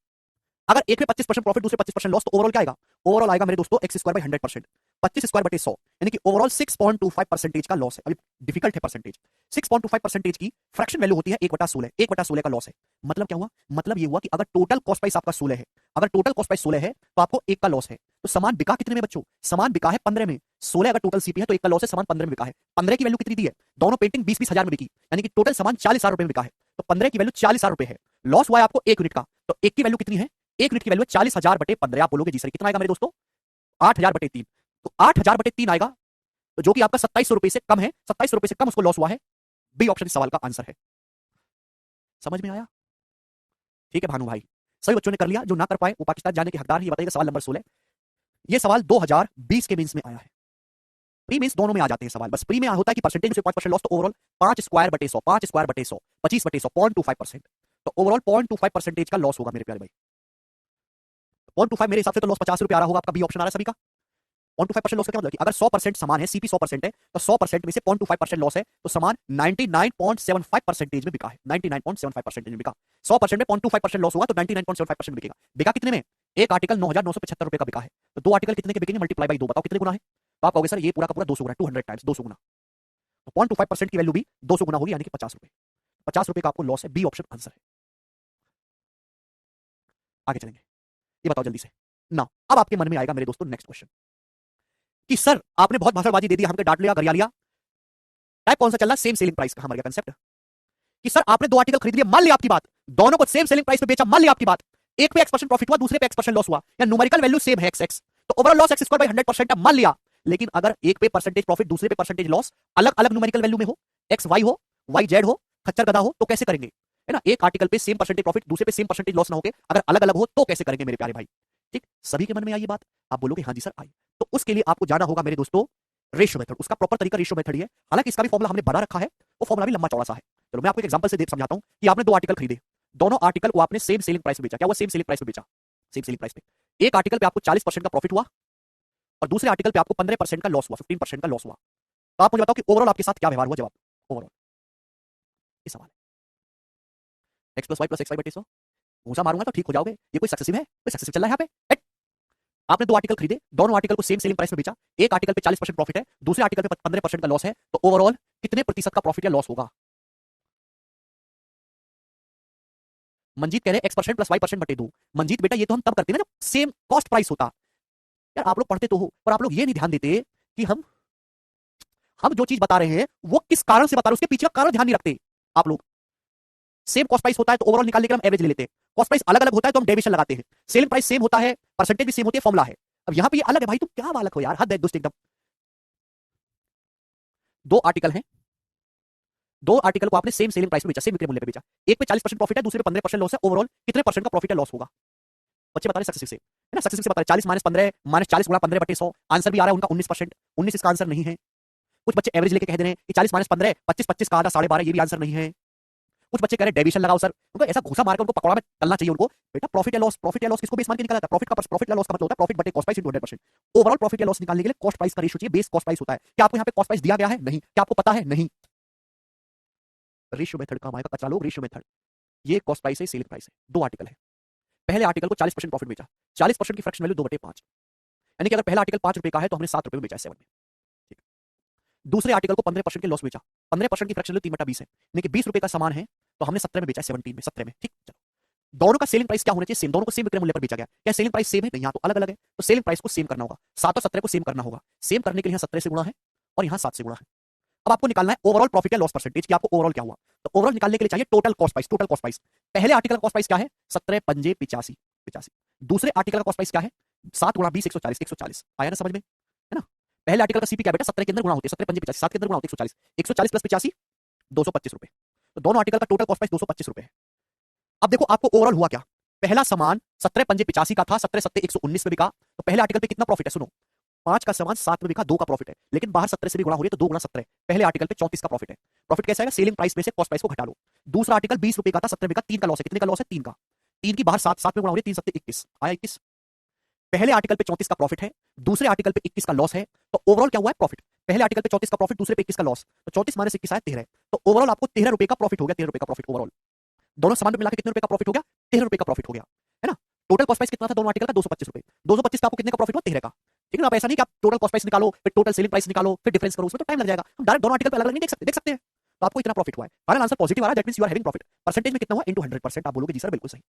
अगर एक में 25% प्रॉफिट दूसरे 25% लॉस, तो ओवरऑल क्या आएगा? ओवरऑल आएगा मेरे दोस्तों एक्स स्क्वायर बाई 100%, 25 स्क्वायर बटे 100, यानी कि ओवरऑल 6.25% का लॉस है। अभी डिफिकल्ट है परसेंटेज। 6.25% की फ्रैक्शन वैल्यू होती है 1/16, 1/16 का लॉस है। मतलब क्या हुआ? मतलब ये हुआ कि अगर टोटल कॉस्ट प्राइस आपका 16 है, अगर टोटल कॉस्ट प्राइस 16 है, तो आपको एक का लॉस है। तो सामान बिका कितने में बच्चों? सामान बिका है 15 में। 16 अगर टोटल सीपी है तो एक का लॉस है, सामान 15 में बिका है। 15 की वैल्यू कितनी दी है? दोनों पेंटिंग 20-20 हजार में बिकी, यानी कि टोटल सामान 40,000 रुपए में बिका है, तो 15 की वैल्यू 40,000 रुपए है। लॉस हुआ है आपको 1 यूनिट का, तो एक की वैल्यू कितनी है? 1 यूनिट की वैल्यू 40,000/15। आप बोलोगे जी सर कितना आएगा मेरे दोस्तों? 8,000/3, तो 8,000/3 आएगा, तो जो कि आपका 2700 रुपए से कम है, 2700 रुपए से कम उसको लॉस हुआ है। बी ऑप्शन इस सवाल का आंसर है। समझ में आया? ठीक है भानु भाई, सभी बच्चों ने कर लिया, जो ना कर पाए वो पाकिस्तान जाने के हकदार हैं। ये बताइएगा सवाल नंबर 16, ये सवाल 2020 के मेंस में आया है। प्री मींस दोनों में आ जाते हैं सवाल, बस प्री में होता है कि परसेंटेज से 5% लॉस, तो ओवरऑल 5 स्क्वायर बटे 100, 5 स्क्वायर बटे 100, 25 बटे 100, 0.25%, तो ओवरऑल 0.25% का लॉस होगा मेरे प्यारे भाई। 0.25 मेरे हिसाब से तो लॉस 50 रुपए आ रहा होगा, आपका बी ऑप्शन आ रहा है सभी का। 0.25% लॉस का क्या मतलब कि अगर 100% सामान है, सीपी 100% है, तो 100% में से 0.25% लॉस है, तो सामान 99.75% में बिका है, 99.75% में बिका। 100% में 0.25% लॉस होगा तो 99.75% बिकेगा। बिका कितने में? एक आर्टिकल 9,975 रुपए का बिका है, तो दो आर्टिकल कितने के बिकेंगे? मल्टीप्लाई बाई 2, बताओ कितने गुना है? तो आप कहोगे सर ये पूरा का पूरा 200 गुना, 200 टाइम्स, 200 गुना, तो 0.25% की वैल्यू भी 200 गुना होगी, यानी कि 50 रुपए। 50 रुपए का आपको लॉस है, बी ऑप्शन आंसर है। आगे चलेंगे, ये बताओ जल्दी से ना। अब आपके मन में आएगा मेरे दोस्तों नेक्स्ट क्वेश्चन कि सर आपने बहुत भाषणबाजी दे दी, हमको डांट लिया, गरिया लिया, टाइप कौन सा चल रहा? सेम सेलिंग प्राइस का हमारे कंसेप्ट कि सर आपने दो आर्टिकल खरीद लिया, मान लिया आपकी बात, दोनों को सेम सेलिंग प्राइस पे बेचा, मान लिया आपकी बात, एक पे x% प्रॉफिट हुआ, दूसरे पे x% लॉस हुआ, या न्यूमेरिकल वैल्यू सेम है x, तो overall loss x square by 100% मान लिया। लेकिन अगर एक पे परसेंटेज प्रॉफिट, दूसरे पे परसेंटेज लॉस अलग अलग न्यूमेरिकल वैल्यू में हो, x y हो, y z हो, खच्चर गधा हो, तो कैसे करेंगे? है ना, एक आर्टिकल पे सेम परसेंटेज प्रॉफिट, दूसरे पे सेम परसेंटेज लॉस ना होके अगर अलग अलग हो तो कैसे करेंगे मेरे प्यारे भाई? ठीक, सभी के मन में आई ये बात, आप बोलोगे हाँ जी सर आई। तो उसके लिए आपको जाना होगा मेरे दोस्तों रेशियो मेथड, उसका प्रॉपर तरीका रेशियो मेथड ही है। हालांकि इसका भी फॉर्मुला हमने बना रखा है, वो फॉर्मुला भी लंबा चौड़ा सा है। चलो मैं आपको एक एग्जांपल से समझाता हूं कि आपने दो आर्टिकल खरीदे, दोनों आर्टिकल को आपने सेम सेलिंग प्राइस पे बेचा। क्या हुआ? सेम सेलिंग प्राइस पे बेचा, सेम सेलिंग प्राइस पे। एक आर्टिकल पे आपको 40% का प्रॉफिट हुआ और दूसरे आर्टिकल पे आपको 15% का लॉस हुआ, 15% का लॉस हुआ। तो आप मुझे बताओ कि ओवरऑल आपके साथ क्या व्यवहार हुआ? जवाब ओवरऑल, ये सवाल है। x plus y plus x y बटे 100, घूसा मारूंगा तो ठीक हो जाओगे। ये कोई सक्सेसिव है? कोई सक्सेसिव चल रहा है यहाँ पे? आपने दो आर्टिकल खरीदे, दोनों आर्टिकल को सेम सेलिंग प्राइस में बेचा, एक आर्टिकल पे 40% प्रॉफिट है, दूसरे आर्टिकल पे 15% का लॉस है, तो ओवरऑल कितने प्रतिशत का प्रॉफिट या लॉस होगा? मंजीत कह रहे x% प्लस y% बटे 2। मंजीत बेटा ये तो हम तब करते हैं ना जब सेम कॉस्ट प्राइस होता। यार आप लोग पढ़ते तो हो, पर आप लोग ये नहीं ध्यान देते कि हम जो चीज बता रहे हैं वो किस कारण से बता रहे हैं, उसके पीछे का कारण ध्यान नहीं रखते आप लोग। सेम कॉस्ट प्राइस होता है तो ओवरऑल निकालने के लिए हम एवरेज ले लेते हैं, कॉस्ट प्राइस अलग अलग होता है तो हम डेविएशन लगाते हैं, सेलिंग प्राइस सेम होता है, परसेंटेज भी सेम होती है, फॉर्मुला है। अब यहाँ पे ये अलग है भाई, तुम क्या बालक हो यार, हद है दोस्त एकदम। दो आर्टिकल हैं, दो आर्टिकल को आपने सेम सेलिंग प्राइस में बेचा, सेम विक्रय मूल्य पे बेचा, एक पे 40% प्रॉफिट है, दूसरे पे 15% लॉस है, ओवरऑल कितने परसेंट का प्रॉफिट या लॉस होगा? बच्चे बता रहे सक्सेसिव से, है ना, सक्सेसिव से बता रहे 40 माइनस 15 माइनस 40 गुणा 15 बटे 100, आंसर भी आ रहा है उनका 19%, 19 इसका आंसर नहीं है। कुछ बच्चे एवरेज लेके कह दे रहे हैं कि 40 माइनस 15 25 25 का आधा 12.5, ये भी आंसर नहीं है। कुछ बच्चे कह रहे हैं डेविएशन लगाओ सर, उनको ऐसा घुसा मार के उनको पकौड़ा में तलना चाहिए उनको। बेटा प्रॉफिट या लॉस, प्रॉफिट या लॉस किसको बेस मान के निकाला जाता है? प्रॉफिट या लॉस का मतलब होता है प्रॉफिट बटे cost price into 100%। Overall profit या लॉस निकालने के लिए कॉस्ट प्राइस का रेशियो चाहिए, बेस कॉस्ट प्राइस होता है। क्या आपको यहाँ पे कॉस्ट प्राइस दिया गया है? नहीं। क्या आपको पता है? नहीं। रेशियो मेथड काम आएगा कचरा लोग, रेशियो मेथड। ये कॉस्ट प्राइस है, सेलिंग प्राइस है, दो आर्टिकल है, पहले आर्टिकल को 40% प्रॉफिट बेचा, 40% की फ्रैक्शन वैल्यू 2/5, यानी कि अगर पहला आर्टिकल 5 रुपए का है तो हमने 7 रुपए में बेचा है, 7 में। ठीक। दूसरे आर्टिकल को 15% के लॉस बेचा, 15% की फ्रैक्शन वैल्यू 3/20 है, यानी कि 20 रुपए का सामान है तो हमने 17 में बेचा है, 17 में, 17 में। ठीक, चलो दोनों का सेलिंग प्राइस क्या होना चाहिए? सेम, दोनों को सेम विक्रय मूल्य पर बेचा गया। क्या सेलिंग प्राइस सेम है? नहीं, यहाँ तो अलग अलग है, तो सेलिंग प्राइस को सेम करना होगा, 7 और 17 को सेम करना होगा। सेम करने के लिए यहाँ 17 से गुणा है और यहाँ 7 से गुणा है। अब आपको निकालना है ओवरऑल प्रॉफिट या लॉस परसेंटेज कि आपको ओवरऑल क्या हुआ। तो ओवरऑल निकालने के लिए चाहिए total cost price, total cost price. पहले आर्टिकल का कॉस्ट प्राइस क्या है? 17 पंजे 85, 85। दूसरे आर्टिकल का कॉस्ट प्राइस क्या है? 7 गुणा 20 140, 140। आया ना समझ में? है ना? पहले आर्टिकल का सीपी क्या बेटा? 17 के अंदर गुणा होती है, 17 पंजे 85, 7 के अंदर गुणा होती है 140, 140 प्लस 85 225 रुपए। तो दोनों आर्टिकल का टोटल कॉस्ट प्राइस 225 रुपए है। अब देखो आपको ओवरऑल हुआ क्या। पहला सामान 17 पंजे 85 का था, 17 सत्ते 119 में बिका, तो पहले आर्टिकल पे कितना प्रॉफिट है? सुनो, 5 का सामान 7 में बिका, 2 का प्रॉफिट है, लेकिन बाहर 17 से भी गुणा हो रही है तो 2 गुणा 17, पहले आर्टिकल पे 34 का प्रॉफिट है। प्रॉफिट कैसे आएगा? सेलिंग प्राइस में से कॉस्ट प्राइस को घटा लो। दूसरा आर्टिकल 20 रुपए का था, 17 में बिका, 3 का लॉस है, कितने का लॉस है? 3 का। 3 की बाहर 7, 7 में गुणा हो रही है, 3 सत्ते 21, आया 21। पहले आर्टिकल पे 34 का प्रॉफिट है, दूसरे आर्टिकल पे 21 का लॉस है, तो ओवरऑल क्या हुआ है? प्रॉफिट। पहले आर्टिकल पे 34 का प्रॉफिट, दूसरे पे 21 का लॉस, तो 34 माइनस 21 आया 13, तो ओवरऑल आपको 13 रुपए का प्रॉफिट हो गया, 13 रुपए का प्रॉफिट ओवरऑल। दोनों सामान पे मिलाकर कितने रुपए का प्रॉफिट हो गया? 13 रुपए का प्रॉफिट हो गया, है ना। टोटल कॉस्ट प्राइस कितना था दोनों आर्टिकल का? 225 रुपए। 225 का आपको कितने का प्रॉफिट हुआ? 13 का। ठीक है ना। आप ऐसा नहीं कि आप टोटल कॉस्ट प्राइस निकालो फिर टोटल सेलिंग प्राइस निकालो फिर डिफरेंस करो, उसमें तो टाइम लग जाएगा। हम डायरेक्ट दोनों आर्टिकल पे अलग अलग नहीं देख सकते हैं। तो आपको इतना प्रॉफिट हुआ है, फाइनल आंसर पॉजिटिव आ रहा है, that means you are having profit. Percentage में कितना हुआ? इनटू 100%। आप बोलोगे जी सर बिल्कुल सही।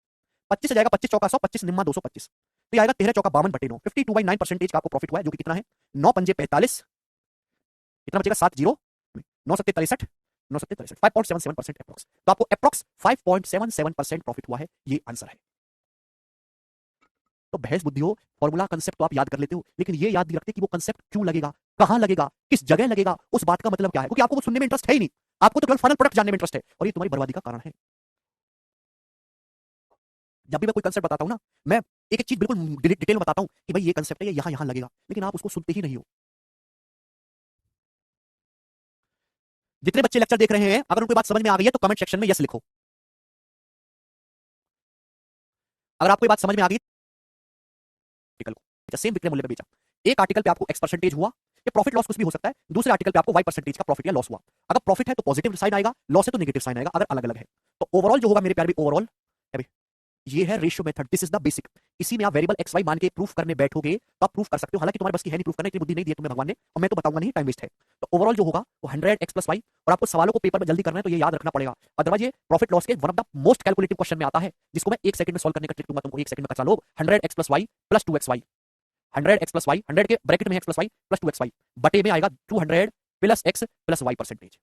25 से जाएगा, 25 चौका 100, 25 निम्मा 225, तो आएगा 13 चौका 52 बटे 9, 52/9% का आपको प्रॉफिट हुआ है, जो कि कितना है? 9 पंजे 45, कितना बचेगा? 7 जीरो, 9 सत्ते 63, 9 सत्ते 63, 5.77% अप्रॉक्स। तो आपको अप्रॉक्स 5.77% प्रॉफिट हुआ है, ये आंसर है। तो बहस बुद्धि हो, फॉर्मूला कंसेप्ट तो आप याद कर लेते हो, लेकिन ये याद नहीं रखते कि वो कंसेप्ट क्यों लगेगा, कहां लगेगा, किस जगह लगेगा, उस बात का मतलब क्या है, क्योंकि आपको वो सुनने में इंटरेस्ट है ही नहीं। आपको तो केवल फाइनल प्रोडक्ट जानने में इंटरेस्ट है, और ये तुम्हारी बर्बादी का कारण है। जब भी मैं कोई कंसेप्ट बताता हूं ना, मैं एक एक चीज बिल्कुल डिटेल में बताता हूं कि भाई ये कंसेप्ट है, ये यहां यहां लगेगा, लेकिन आप उसको सुनते ही नहीं हो। जितने बच्चे लेक्चर देख रहे हैं, अगर उनको बात समझ में आ गई है तो कमेंट सेक्शन में यस लिखो। अगर आपको ये बात समझ में आ गई, आर्टिकल को सेम विक्रय मूल्य पे बेचा, एक आर्टिकल पे आपको एक्स परसेंटेज हुआ, ये प्रॉफिट लॉस कुछ भी हो सकता है, दूसरे आर्टिकल पे आपको वाई परसेंटेज का प्रॉफिट या लॉस हुआ। अगर प्रॉफिट है तो पॉजिटिव साइन आएगा, लॉस है तो नेगेटिव साइन आएगा, अगर अलग अलग है तो ओवरऑल जो होगा मेरे प्यारे भी ओवरऑल, ये है ratio method, this is the basic. इसी में आप वेरिएबल एक्स वाई मान के प्रूफ करने बैठोगे तो आप प्रूफ कर सकते हो, हालांकि तुम्हारे बस की है नहीं प्रूफ करने, इतनी बुद्धि नहीं दी है तुम्हें भगवान ने, और मैं तो बताऊंगा नहीं, टाइम वेस्ट है। तो ओवरऑल जो होगा वो 100x प्लस वाई, और आपको सवालों को पेपर में जल्दी करना है तो ये याद रखना पड़ेगा, अदरवाइज ये प्रॉफिट लॉस के one of the most calculative question में आता है, जिसको मैं एक सेकंड में सॉल्व करने का ट्रिक दूंगा तुमको, एक सेकंड में। चलो 100x plus y plus 2x y, 100x plus y, 100 के ब्रैकेट में x plus y plus 2x y, बटे में आएगा 200 plus x plus y percentage.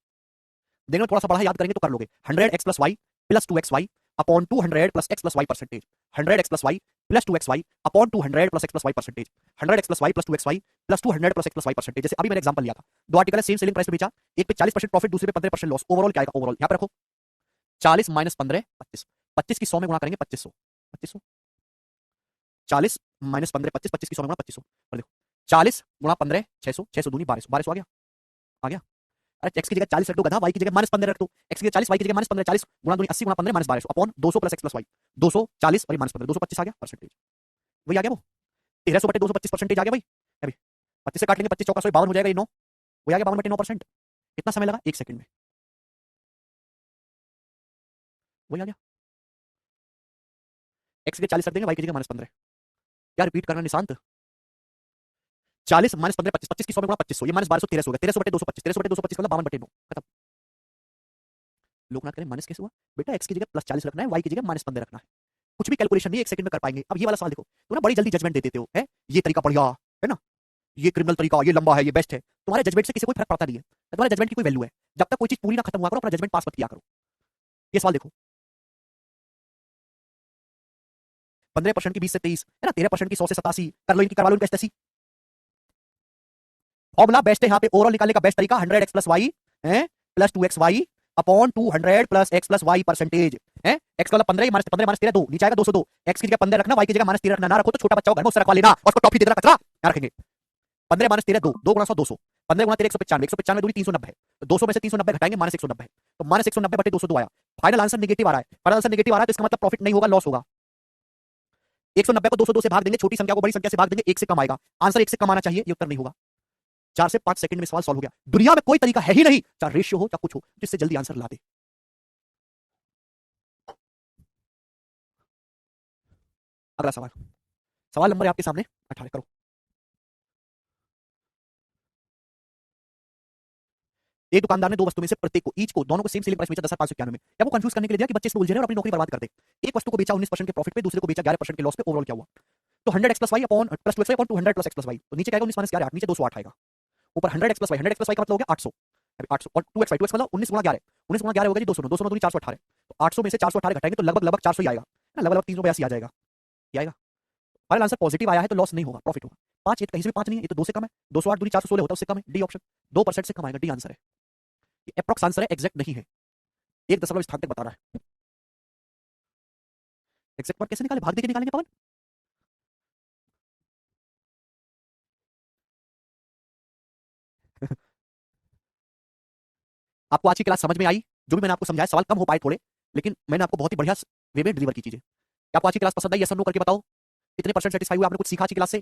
देखना थोड़ा सा बड़ा याद करेंगे तो कर लोगे, 100x plus y plus 2x y upon 200 plus x plus y percentage, 100x plus y plus 2x y upon 200 plus x plus y percentage, 100x plus y plus 2x y plus 200 plus x plus y percentage. जैसे अभी मैंने example लिया था, दो article है, same selling price पे बेचा, एक पे 40% प्रॉफिट, दूसरे पे 15% लॉस, ओवरऑल क्या आएगा, ओवरऑल यहां पे रखो 40 माइनस 15 25, 25 की 100 में गुणा करेंगे 2500, 2500, 40 माइनस 15 25, 25 की 100 में गुणा 2500, और देखो 40 गुणा 15 600, 600 दूनी 1200, 1200 आ गया, आ गया। अरे एक्स की जगह 40 रख दो गधा, वाई की जगह माइनस 15 रख दो, एक्स की जगह 40, वाई की जगह माइनस 15, 40 गुणा दूनी 80 गुणा 15 minus 1200 upon 200 plus x plus y, 240 और माइनस 15 225 आ गया परसेंटेज, वही आ गया वो 1300 बटे 225 परसेंटेज आ गया भाई। अभी 25 से काट लेंगे, 25 चौका 152 हो जाएगा, ये 9 वही आ गया, 52 बटे 9%। कितना समय लगा, एक सेकंड में वही आ गया। एक्स की जगह 40 रख देंगे, वाई की जगह माइनस 15, क्या रिपीट करना निशांत, 40 माइनस 15 25, 25 की 100 में गुणा 2500, ये माइनस 1200 1300 हो गया, 1300 बटे 225, 1300 बटे 225 मतलब 52 बटे 9, खत्म। लोकनाथ करें माइनस कैसे हुआ बेटा, एक्स की जगह प्लस 40 रखना है, वाई की जगह माइनस 15 रखना है, कुछ भी कैलकुलेशन नहीं एक सेकंड में कर पाएंगे। अब ये वाला सवाल देखो, तुम ना बड़ी जल्दी जजमेंट दे देते हो, है ये तरीका बढ़िया है ना, ये क्रिमिनल तरीका, ये लंबा है, ये बेस्ट है, तुम्हारे जजमेंट से किसी को फर्क पड़ता नहीं है, तुम्हारे जजमेंट की कोई वैल्यू है, जब तक कोई चीज पूरी ना खत्म हुआ करो अपना जजमेंट पास मत किया करो। ये सवाल देखो, 15% की 20 से 23 है ना, 13% की 100 से 87, कर लो इनकी, करवा लो इनका ऐसी फॉर्मूला बेस्ट है यहाँ पे, ओवरऑल निकालने का बेस्ट तरीका 100x plus y plus 2x y upon 200 plus x plus y percentage है, x का मतलब 15 माइनस 15 माइनस 13 2, नीचे आएगा 202, x की जगह 15 रखना, y की जगह माइनस 13 रखना, ना रखो तो छोटा बच्चा हो घर में उससे रखवा लेना, और उसको टॉफी दे देना, कचरा यहाँ रखेंगे। 15 माइनस 13 2, 2 गुणा 100 200, 15 गुणा 13 195, 195 दूनी 390 है, तो 200 में से 390 घटाएंगे माइनस 190 है, तो माइनस 190 बटे 202 आया, फाइनल आंसर नेगेटिव आ रहा है, फाइनल आंसर नेगेटिव आ रहा है तो इसका मतलब प्रॉफिट नहीं होगा, लॉस होगा। 190 को 202 से भाग देंगे, छोटी संख्या को बड़ी संख्या से भाग देंगे, एक से कम आएगा, आंसर एक से कम आना चाहिए, ये उत्तर नहीं होगा। 4 से 5 सेकंड में सवाल सॉल्व हो गया, दुनिया में कोई तरीका है ही नहीं, चाहे रेशियो हो चाहे कुछ हो, जिससे जल्दी आंसर ला दे। अगला सवाल, सवाल नंबर है आपके सामने 18, करो। एक दुकानदार ने दो वस्तु में से प्रत्येक को, ईच को, दोनों को सेम सेलिंग प्राइस बेचा 10,591 में, क्या वो कंफ्यूज करने के लिए दिया कि बच्चे इसमें उलझे रहे और अपनी नौकरी बर्बाद कर दे। एक वस्तु को बेचा 19% के प्रॉफिट पे, दूसरे को बेचा 11% के लॉस पे, ओवरऑल क्या हुआ। तो 100x plus y upon plus 2x y upon 200 plus x plus y, तो नीचे क्या आएगा 19 माइनस 11 8, नीचे 208 आएगा, ऊपर 100x plus Y, 100x plus Y का मतलब हो गया 800, 800 और 2x वाई, 2x मतलब 19 गुणा 11, 19 गुणा 11 होगा जी 200, 200 दूनी 418, तो 800 में से 418 घटाएंगे तो लगभग लगभग 400 ही आएगा ना, लगभग लगभग 382 आ जाएगा, ये आएगा। फाइनल आंसर पॉजिटिव आया है तो लॉस नहीं होगा, प्रॉफिट होगा। 5 ये कहीं से भी 5 नहीं है, ये तो 2 से कम है, 208 दूनी 416 होता है, उससे कम है, डी ऑप्शन 2% से कम आएगा, डी आंसर है, ये अप्रॉक्स आंसर है, एग्जैक्ट नहीं है, 1 दशमलव स्थान तक बता रहा है। एग्जैक्ट वर्ड कैसे निकाले, भाग दे के निकालेंगे पवन। आपको आज की क्लास समझ में आई, जो भी मैंने आपको समझाया, सवाल कम हो पाए थोड़े, लेकिन मैंने आपको बहुत ही बढ़िया वे में डिलीवर की चीजें। क्या आपको आज की क्लास पसंद आई, यस और नो करके बताओ, कितने परसेंट सेटिस्फाई हुए, आपने कुछ सीखा आज की क्लास से।